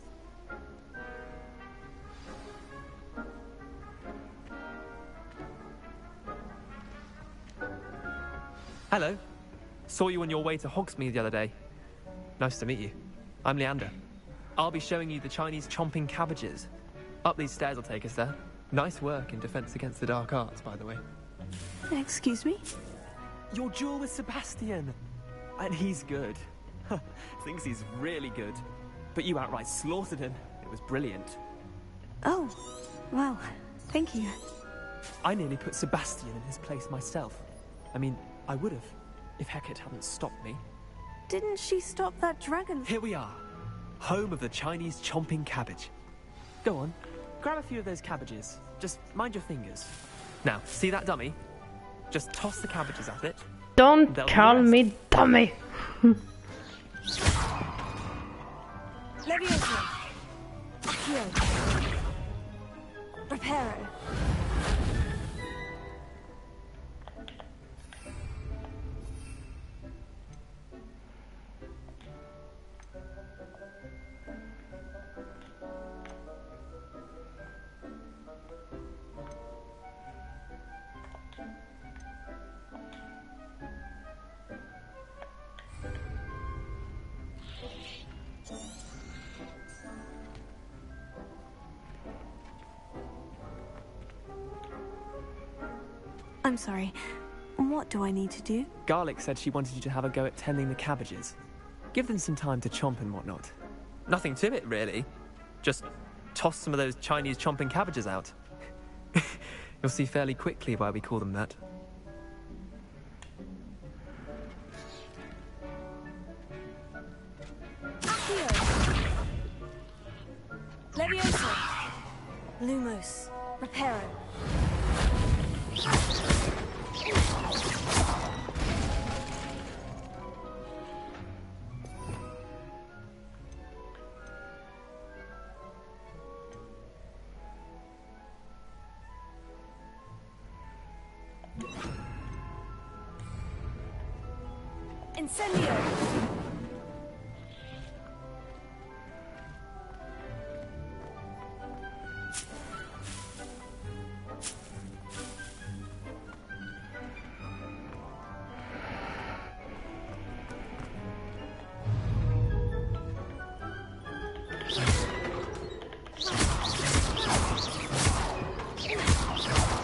Hello. Saw you on your way to Hogsmeade the other day. Nice to meet you. I'm Leander. I'll be showing you the Chinese chomping cabbages. Up these stairs will take us there. Nice work in defense against the dark arts, by the way. Excuse me? Your duel with Sebastian. And he's good. Thinks he's really good. But you outright slaughtered him. It was brilliant. Oh, well, thank you. I nearly put Sebastian in his place myself. I mean, I would have, if Hecate hadn't stopped me. Didn't she stop that dragon? Here we are, home of the Chinese chomping cabbage. Go on, grab a few of those cabbages. Just mind your fingers. Now, see that dummy? Just toss the cabbages at it. Don't call me dummy. Levioso. Accio. Reparo. I'm sorry. What do I need to do? Garlic said she wanted you to have a go at tending the cabbages. Give them some time to chomp and whatnot. Nothing to it, really. Just toss some of those Chinese chomping cabbages out. You'll see fairly quickly why we call them that. Levioso. Lumos. Reparo. Incendio.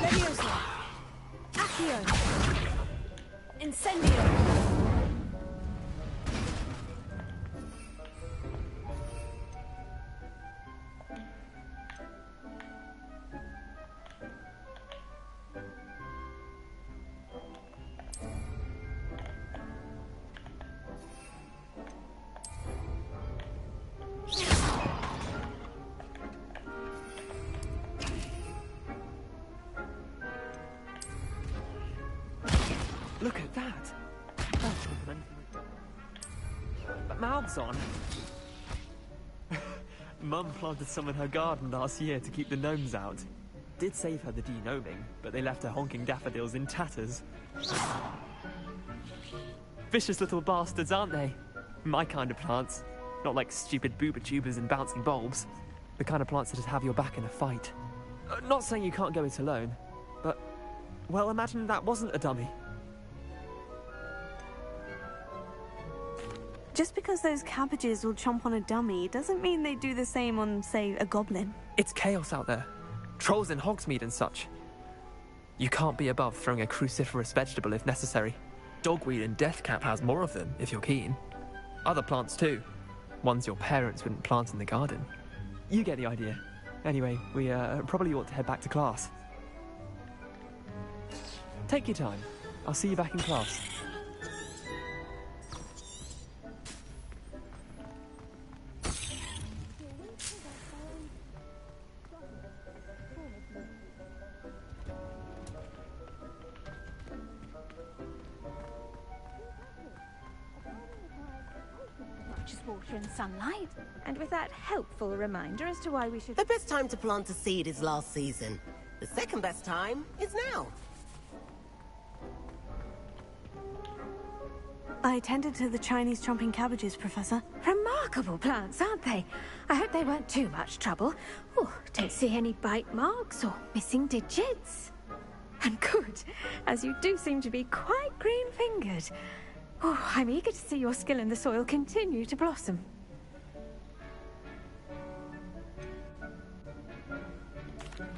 Levioso. Accio. Incendio. Look at that! But mouths on. Mum planted some in her garden last year to keep the gnomes out. Did save her the de-gnoming, but they left her honking daffodils in tatters. Vicious little bastards, aren't they? My kind of plants. Not like stupid booba tubers and bouncing bulbs. The kind of plants that just have your back in a fight. Not saying you can't go it alone, but... well, imagine that wasn't a dummy. Just because those cabbages will chomp on a dummy doesn't mean they do the same on, say, a goblin. It's chaos out there. Trolls in Hogsmeade and such. You can't be above throwing a cruciferous vegetable if necessary. Dogweed and deathcap has more of them, if you're keen. Other plants too. Ones your parents wouldn't plant in the garden. You get the idea. Anyway, we probably ought to head back to class. Take your time. I'll see you back in class. Water and sunlight, and with that helpful reminder as to why we should... The best time to plant a seed is last season. The second best time is now. I tended to the Chinese chomping cabbages, Professor. Remarkable plants, aren't they? I hope they weren't too much trouble. Oh, don't see any bite marks or missing digits. And good, as you do seem to be quite green-fingered. Oh, I'm eager to see your skill in the soil continue to blossom.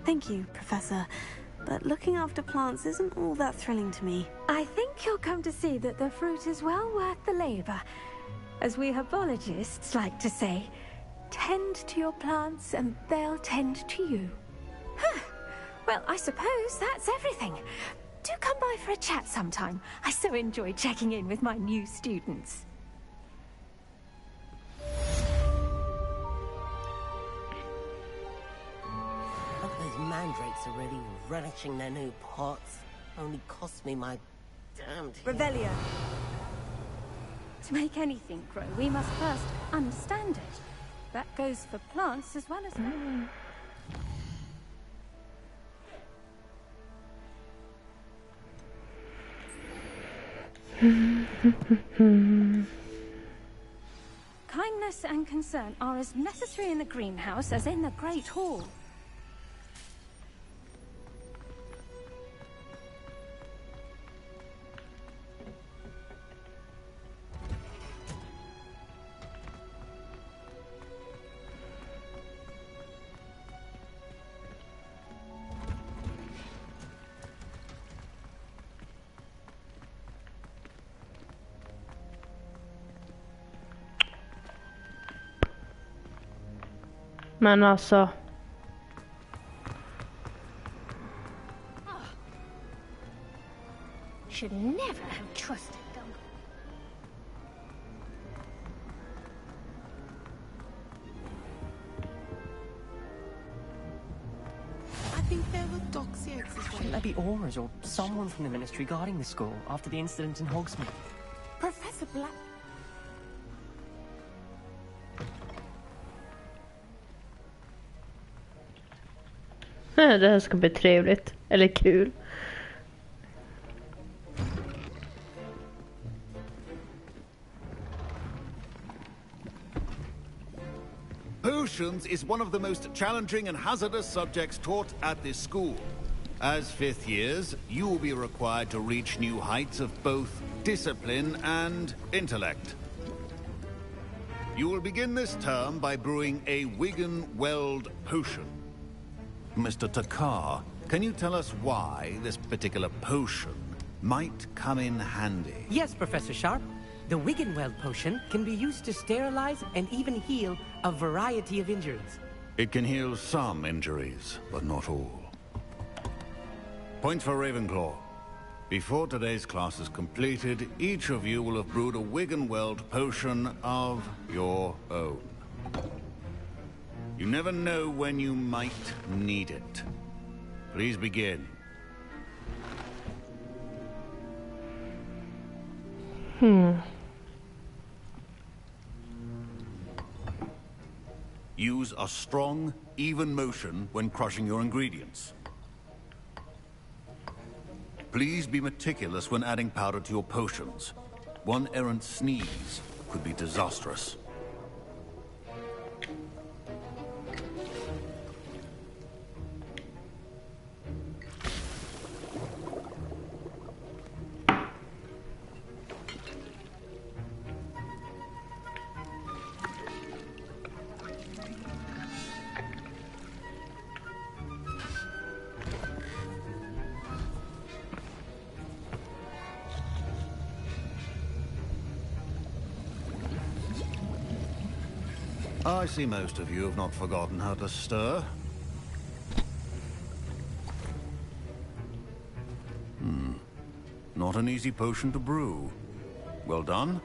Thank you, Professor. But looking after plants isn't all that thrilling to me. I think you'll come to see that the fruit is well worth the labor. As we herbologists like to say, tend to your plants and they'll tend to you. Huh. Well, I suppose that's everything. do come by for a chat sometime. I so enjoy checking in with my new students. Those mandrakes are really relishing their new pots. Only cost me my damned... Revelio. To make anything grow, we must first understand it. That goes for plants as well as... Kindness and concern are as necessary in the greenhouse as in the Great Hall. Men alltså... Should never have trusted them. I think there were doxy eggs as well. Shouldn't there be auras or someone from the ministry guarding the school after the incident in Hogsmeade? Professor Black... Det här ska bli trevligt. Eller kul. Potions is one of the most challenging and hazardous subjects taught at this school. As fifth years, you will be required to reach new heights of both discipline and intellect. You will begin this term by brewing a Wigan-Weld potion. Mr. Takar, can you tell us why this particular potion might come in handy? Yes, Professor Sharp. The Wigan-Weld potion can be used to sterilize and even heal a variety of injuries. It can heal some injuries, but not all. Points for Ravenclaw. Before today's class is completed, each of you will have brewed a Wigan-Weld potion of your own. You never know when you might need it. Please begin. Use a strong, even motion when crushing your ingredients. Please be meticulous when adding powder to your potions. One errant sneeze could be disastrous. I see most of you have not forgotten how to stir. Not an easy potion to brew. Well done.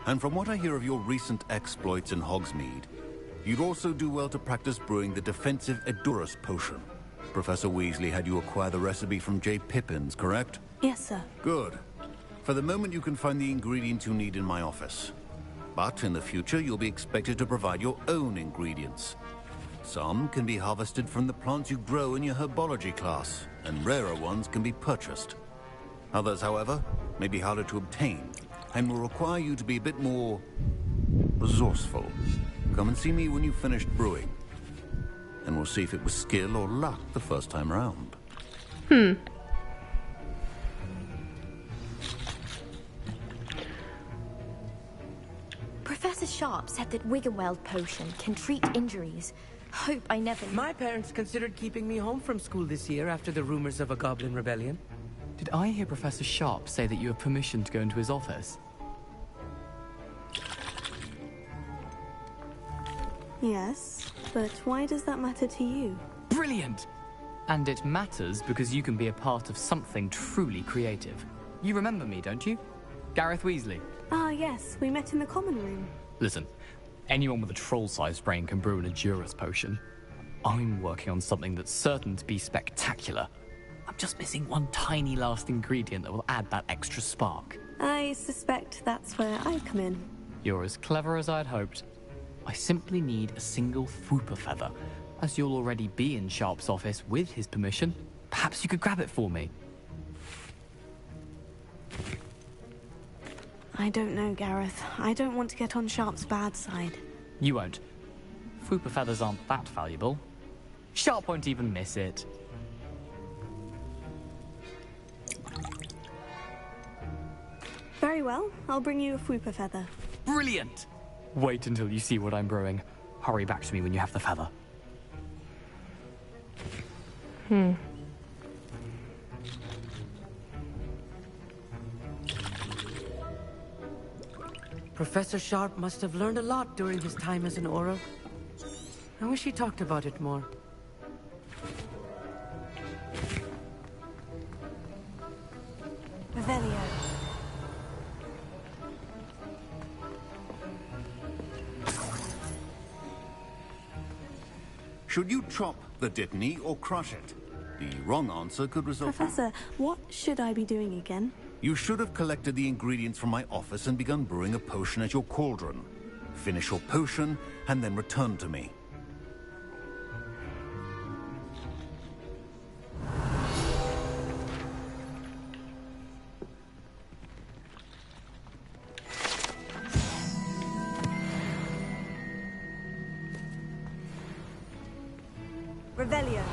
And from what I hear of your recent exploits in Hogsmeade, you'd also do well to practice brewing the defensive Edurus potion. Professor Weasley had you acquire the recipe from J. Pippins, correct? Yes, sir. Good. For the moment, you can find the ingredients you need in my office. But in the future, you'll be expected to provide your own ingredients. Some can be harvested from the plants you grow in your herbology class, and rarer ones can be purchased. Others, however, may be harder to obtain, and will require you to be a bit more resourceful. Come and see me when you've finished brewing, and we'll see if it was skill or luck the first time round. Professor Sharp said that Wigan-Weld potion can treat injuries. Hope I never... My parents considered keeping me home from school this year after the rumors of a goblin rebellion. Did I hear Professor Sharp say that you have permission to go into his office? Yes, but why does that matter to you? Brilliant! And it matters because you can be a part of something truly creative. You remember me, don't you? Gareth Weasley. Ah, yes. We met in the common room. Listen, anyone with a troll-sized brain can brew an Endurance potion. I'm working on something that's certain to be spectacular. I'm just missing one tiny last ingredient that will add that extra spark. I suspect that's where I come in. You're as clever as I'd hoped. I simply need a single Fwooper feather. As you'll already be in Sharp's office with his permission, perhaps you could grab it for me. I don't know, Gareth. I don't want to get on Sharp's bad side. You won't. Fwooper feathers aren't that valuable. Sharp won't even miss it. Very well. I'll bring you a Fwooper feather. Brilliant! Wait until you see what I'm brewing. Hurry back to me when you have the feather. Professor Sharp must have learned a lot during his time as an Auror. I wish he talked about it more. Revelio. Should you chop the Dittany or crush it? The wrong answer could result... Professor, what should I be doing again? You should have collected the ingredients from my office and begun brewing a potion at your cauldron. Finish your potion, and then return to me. Revelio.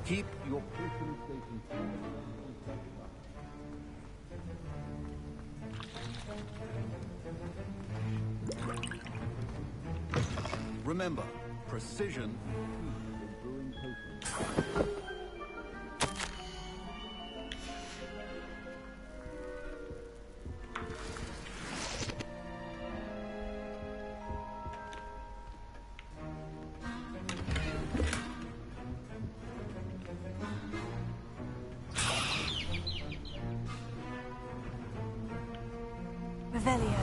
Keep your potion station. Remember, precision in brewing potions. Revelio.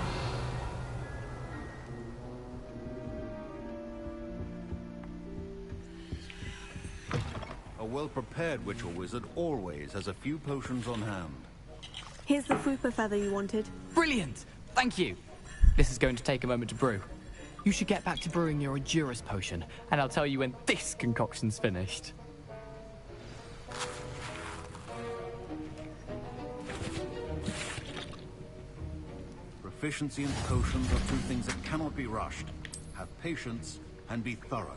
A well-prepared witch or wizard always has a few potions on hand. Here's the Fwooper feather you wanted. Brilliant! Thank you! This is going to take a moment to brew. You should get back to brewing your Endurance potion, and I'll tell you when this concoction's finished. Proficiency and potions are two things that cannot be rushed. Have patience and be thorough.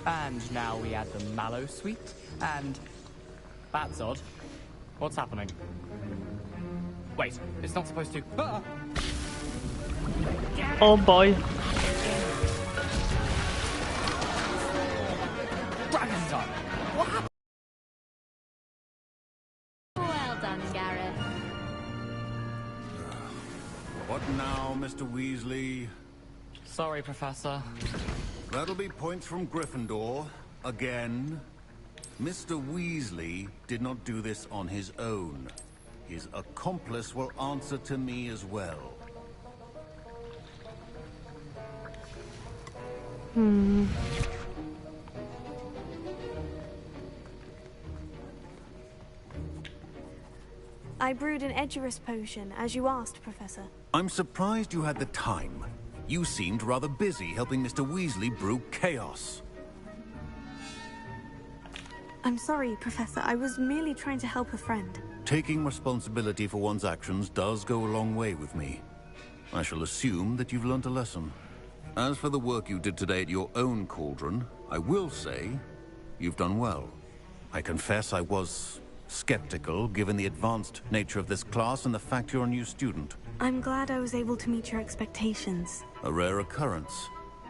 And now we add the mallow sweet, and... That's odd. What's happening? Wait, it's not supposed to... Ah! Oh boy. Dragon time! What happened? Well done, Gareth. What now, Mr. Weasley? Sorry, Professor. That'll be points from Gryffindor. Again. Mr. Weasley did not do this on his own. His accomplice will answer to me as well. I brewed an Edurus potion, as you asked, Professor. I'm surprised you had the time. You seemed rather busy helping Mr. Weasley brew chaos. I'm sorry, Professor. I was merely trying to help a friend. Taking responsibility for one's actions does go a long way with me. I shall assume that you've learnt a lesson. As for the work you did today at your own cauldron, I will say you've done well. I confess I was skeptical, given the advanced nature of this class and the fact you're a new student. I'm glad I was able to meet your expectations. A rare occurrence.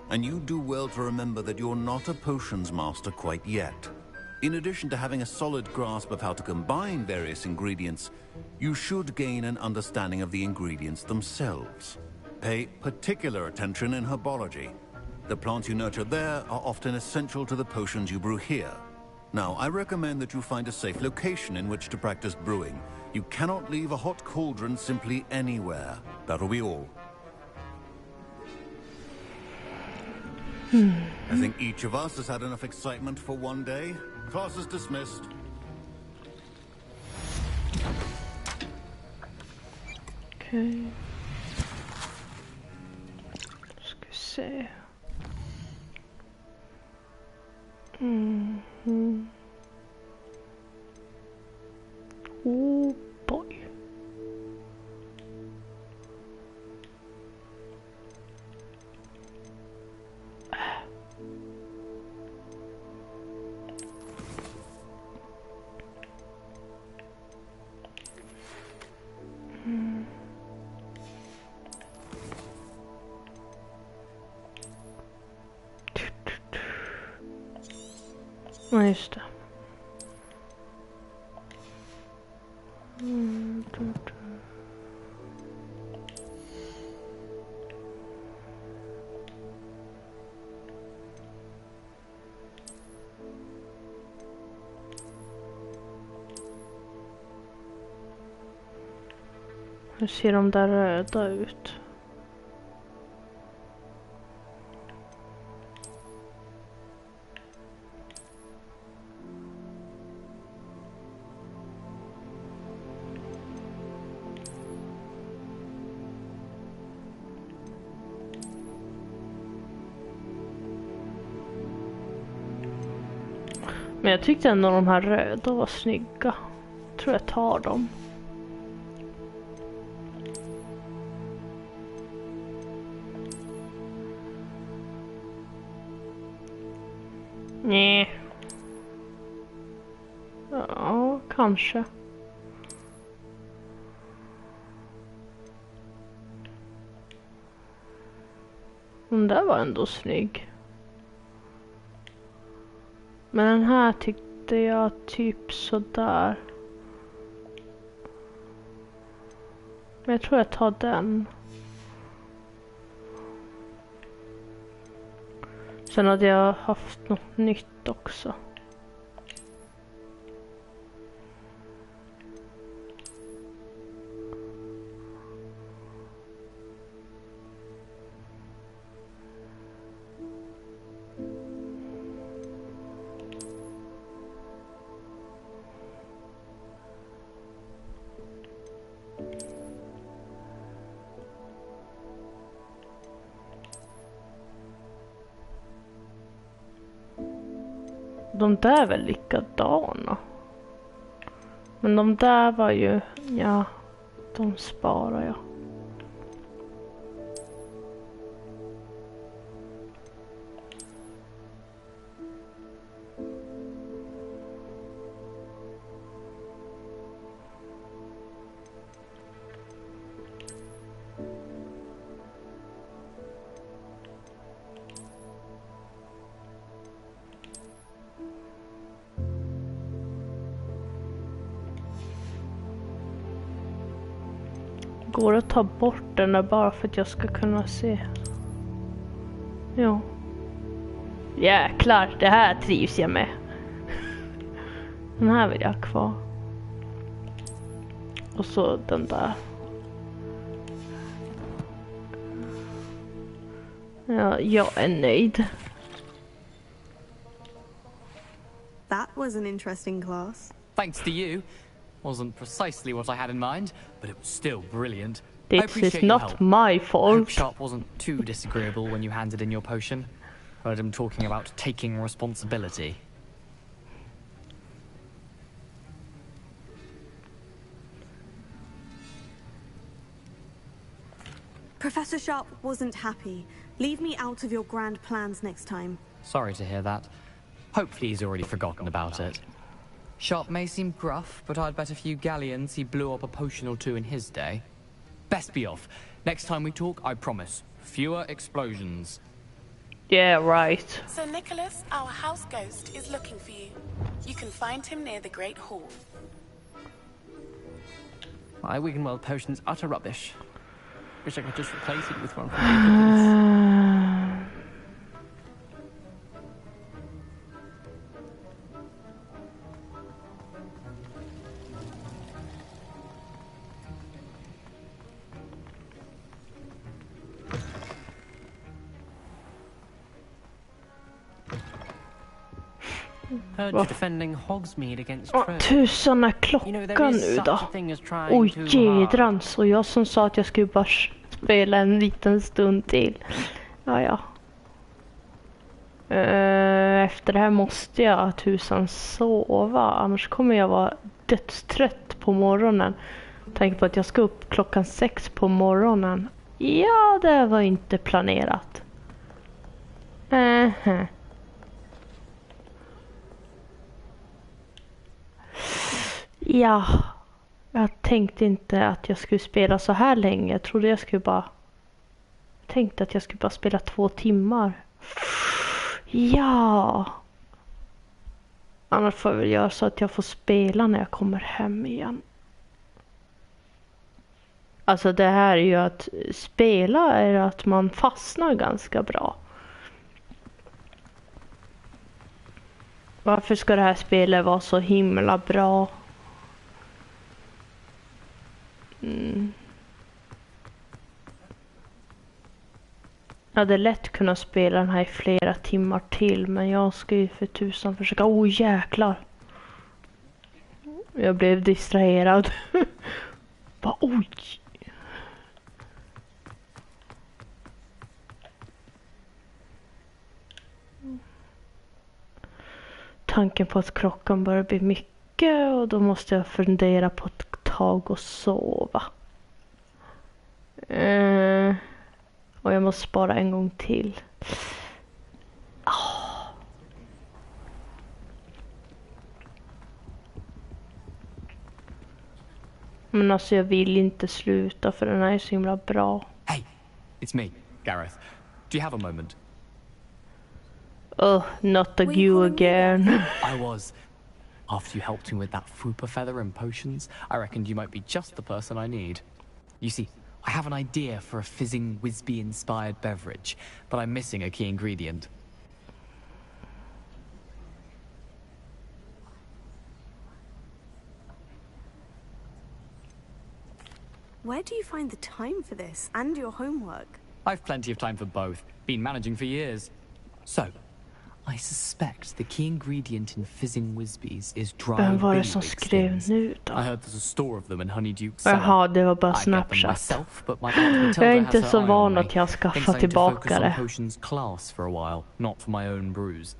And you do well to remember that you're not a potions master quite yet. In addition to having a solid grasp of how to combine various ingredients, you should gain an understanding of the ingredients themselves. Pay particular attention in herbology. The plants you nurture there are often essential to the potions you brew here. Now, I recommend that you find a safe location in which to practice brewing. You cannot leave a hot cauldron simply anywhere. That'll be all. I think each of us has had enough excitement for one day. Class is dismissed. Okay. Ska se. Oh boy. Ja, just det. Hur ser de där röda ut? Men jag tyckte ändå de här röda var snygga. Tror jag tar dem. Nej. Ja, kanske. Den där var ändå snygg. Men den här tyckte jag typ sådär. Men jag tror jag tar den. Sen hade jag haft något nytt också. De där är väl likadana. Men de där var ju, ja, de sparar jag. Går att ta bort den där bara för att jag ska kunna se. Ja. Jäklar, det här trivs jag med. Den här vill jag ha kvar. Och så den där. Ja, jag är nöjd. That was an interesting class. Thanks to you. Wasn't precisely what I had in mind, but it was still brilliant. This is not my fault. I hope Sharp wasn't too disagreeable when you handed in your potion. Heard him talking about taking responsibility. Professor Sharp wasn't happy. Leave me out of your grand plans next time. Sorry to hear that. Hopefully he's already forgotten about it. Sharp may seem gruff, but I'd bet a few galleons he blew up a potion or two in his day. Best be off. Next time we talk, I promise, fewer explosions. Yeah, right. Sir Nicholas, our house ghost, is looking for you. You can find him near the Great Hall. My Wiggenweld potion's utter rubbish. Wish I could just replace it with one from the cookies. Heard you're defending Hogsmeade against Trent. Tusan är klockan nu då? Oj jädran, så jag som sa att jag skulle bara spela en liten stund till. Ja. Efter det här måste jag tusan sova, annars kommer jag vara dödstrött på morgonen. Tänk på att jag ska upp klockan 6 på morgonen. Ja, det var inte planerat. Ja, jag tänkte inte att jag skulle spela så här länge. Jag trodde jag skulle bara... Jag tänkte att jag skulle bara spela 2 timmar. Ja. Annars får jag väl göra så att jag får spela när jag kommer hem igen. Alltså det här är ju att spela är att man fastnar ganska bra. Varför ska det här spelet vara så himla bra? Jag hade lätt kunnat spela den här i flera timmar till, men jag ska ju för tusan försöka. Jäklar. Jag blev distraherad. Bara oj. Tanken på att klockan börjar bli mycket och då måste jag fundera på ett tag och sova. Och jag måste spara en gång till. Men alltså jag vill inte sluta för den här är så himla bra. Hey, it's me, Gareth. Do you have a moment? Oh, not you again. I was. After you helped me with that fupa feather and potions, I reckoned you might be just the person I need. You see, I have an idea for a fizzing Wisby-inspired beverage, but I'm missing a key ingredient. Where do you find the time for this and your homework? I've plenty of time for both. Been managing for years. So, I suspect the key ingredient in fizzing Wisbies is dry billywick skins. I heard there's a store of them in Honeyduke Cellar. Jaha, det var bara Snapchat. Myself, but my aunt jag är inte så van att jag skaffar tillbaka det. Potions class for a while, not for my own brews.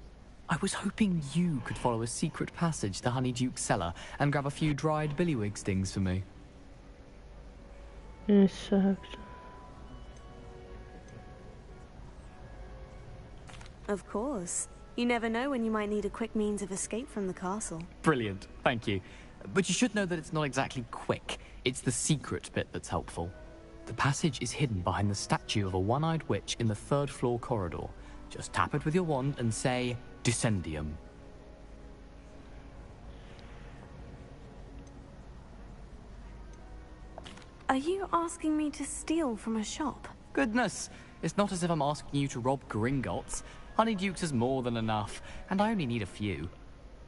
I was hoping you could follow a secret passage to Honeyduke Cellar and grab a few dried billywig stings for me. Of course. You never know when you might need a quick means of escape from the castle. Brilliant, thank you. But you should know that it's not exactly quick. It's the secret bit that's helpful. The passage is hidden behind the statue of a one-eyed witch in the 3rd floor corridor. Just tap it with your wand and say, Descendium. Are you asking me to steal from a shop? Goodness, it's not as if I'm asking you to rob Gringotts. Honeydukes is more than enough, and I only need a few.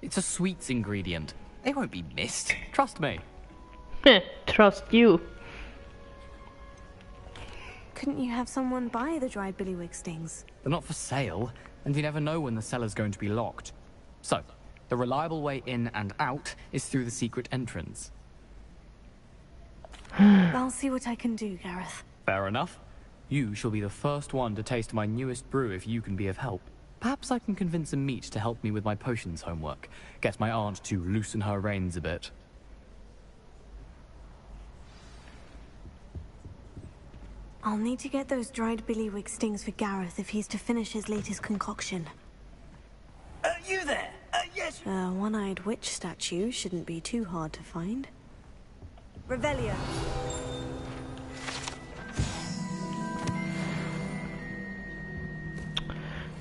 It's a sweets ingredient. They won't be missed. Trust me. Trust you. Couldn't you have someone buy the dried billywig stings? They're not for sale, and you never know when the cellar's going to be locked. So, the reliable way in and out is through the secret entrance. I'll see what I can do, Gareth. Fair enough. You shall be the first one to taste my newest brew if you can be of help. Perhaps I can convince a meat to help me with my potions homework. Get my aunt to loosen her reins a bit. I'll need to get those dried billywig stings for Gareth if he's to finish his latest concoction. You there? Yes. A one-eyed witch statue shouldn't be too hard to find. Revelio.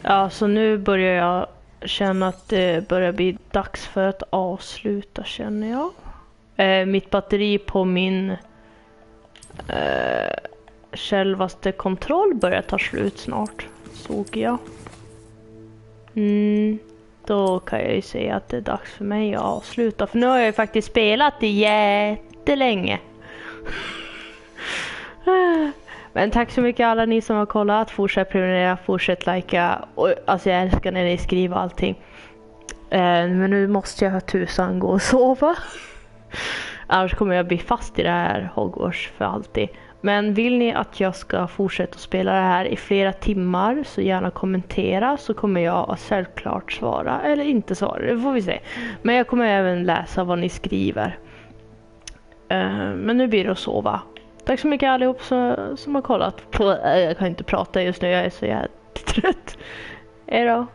Ja, så nu börjar jag känna att det börjar bli dags för att avsluta, känner jag. Mitt batteri på min självaste kontroll börjar ta slut snart, såg jag. Då kan jag ju säga att det är dags för mig att avsluta. För nu har jag ju faktiskt spelat det jättelänge. Men tack så mycket alla ni som har kollat. Fortsätt prenumerera, fortsätt likea. Och, alltså jag älskar när ni skriver allting. Men nu måste jag tusan gå och sova. Annars kommer jag bli fast i det här Hogwars för alltid. Men vill ni att jag ska fortsätta spela det här i flera timmar, så gärna kommentera, så kommer jag självklart svara. Eller inte svara, det får vi se. Men jag kommer även läsa vad ni skriver. Men nu blir det att sova. Tack så mycket allihop som har kollat. Jag kan inte prata just nu, jag är så jävla trött. Hej då.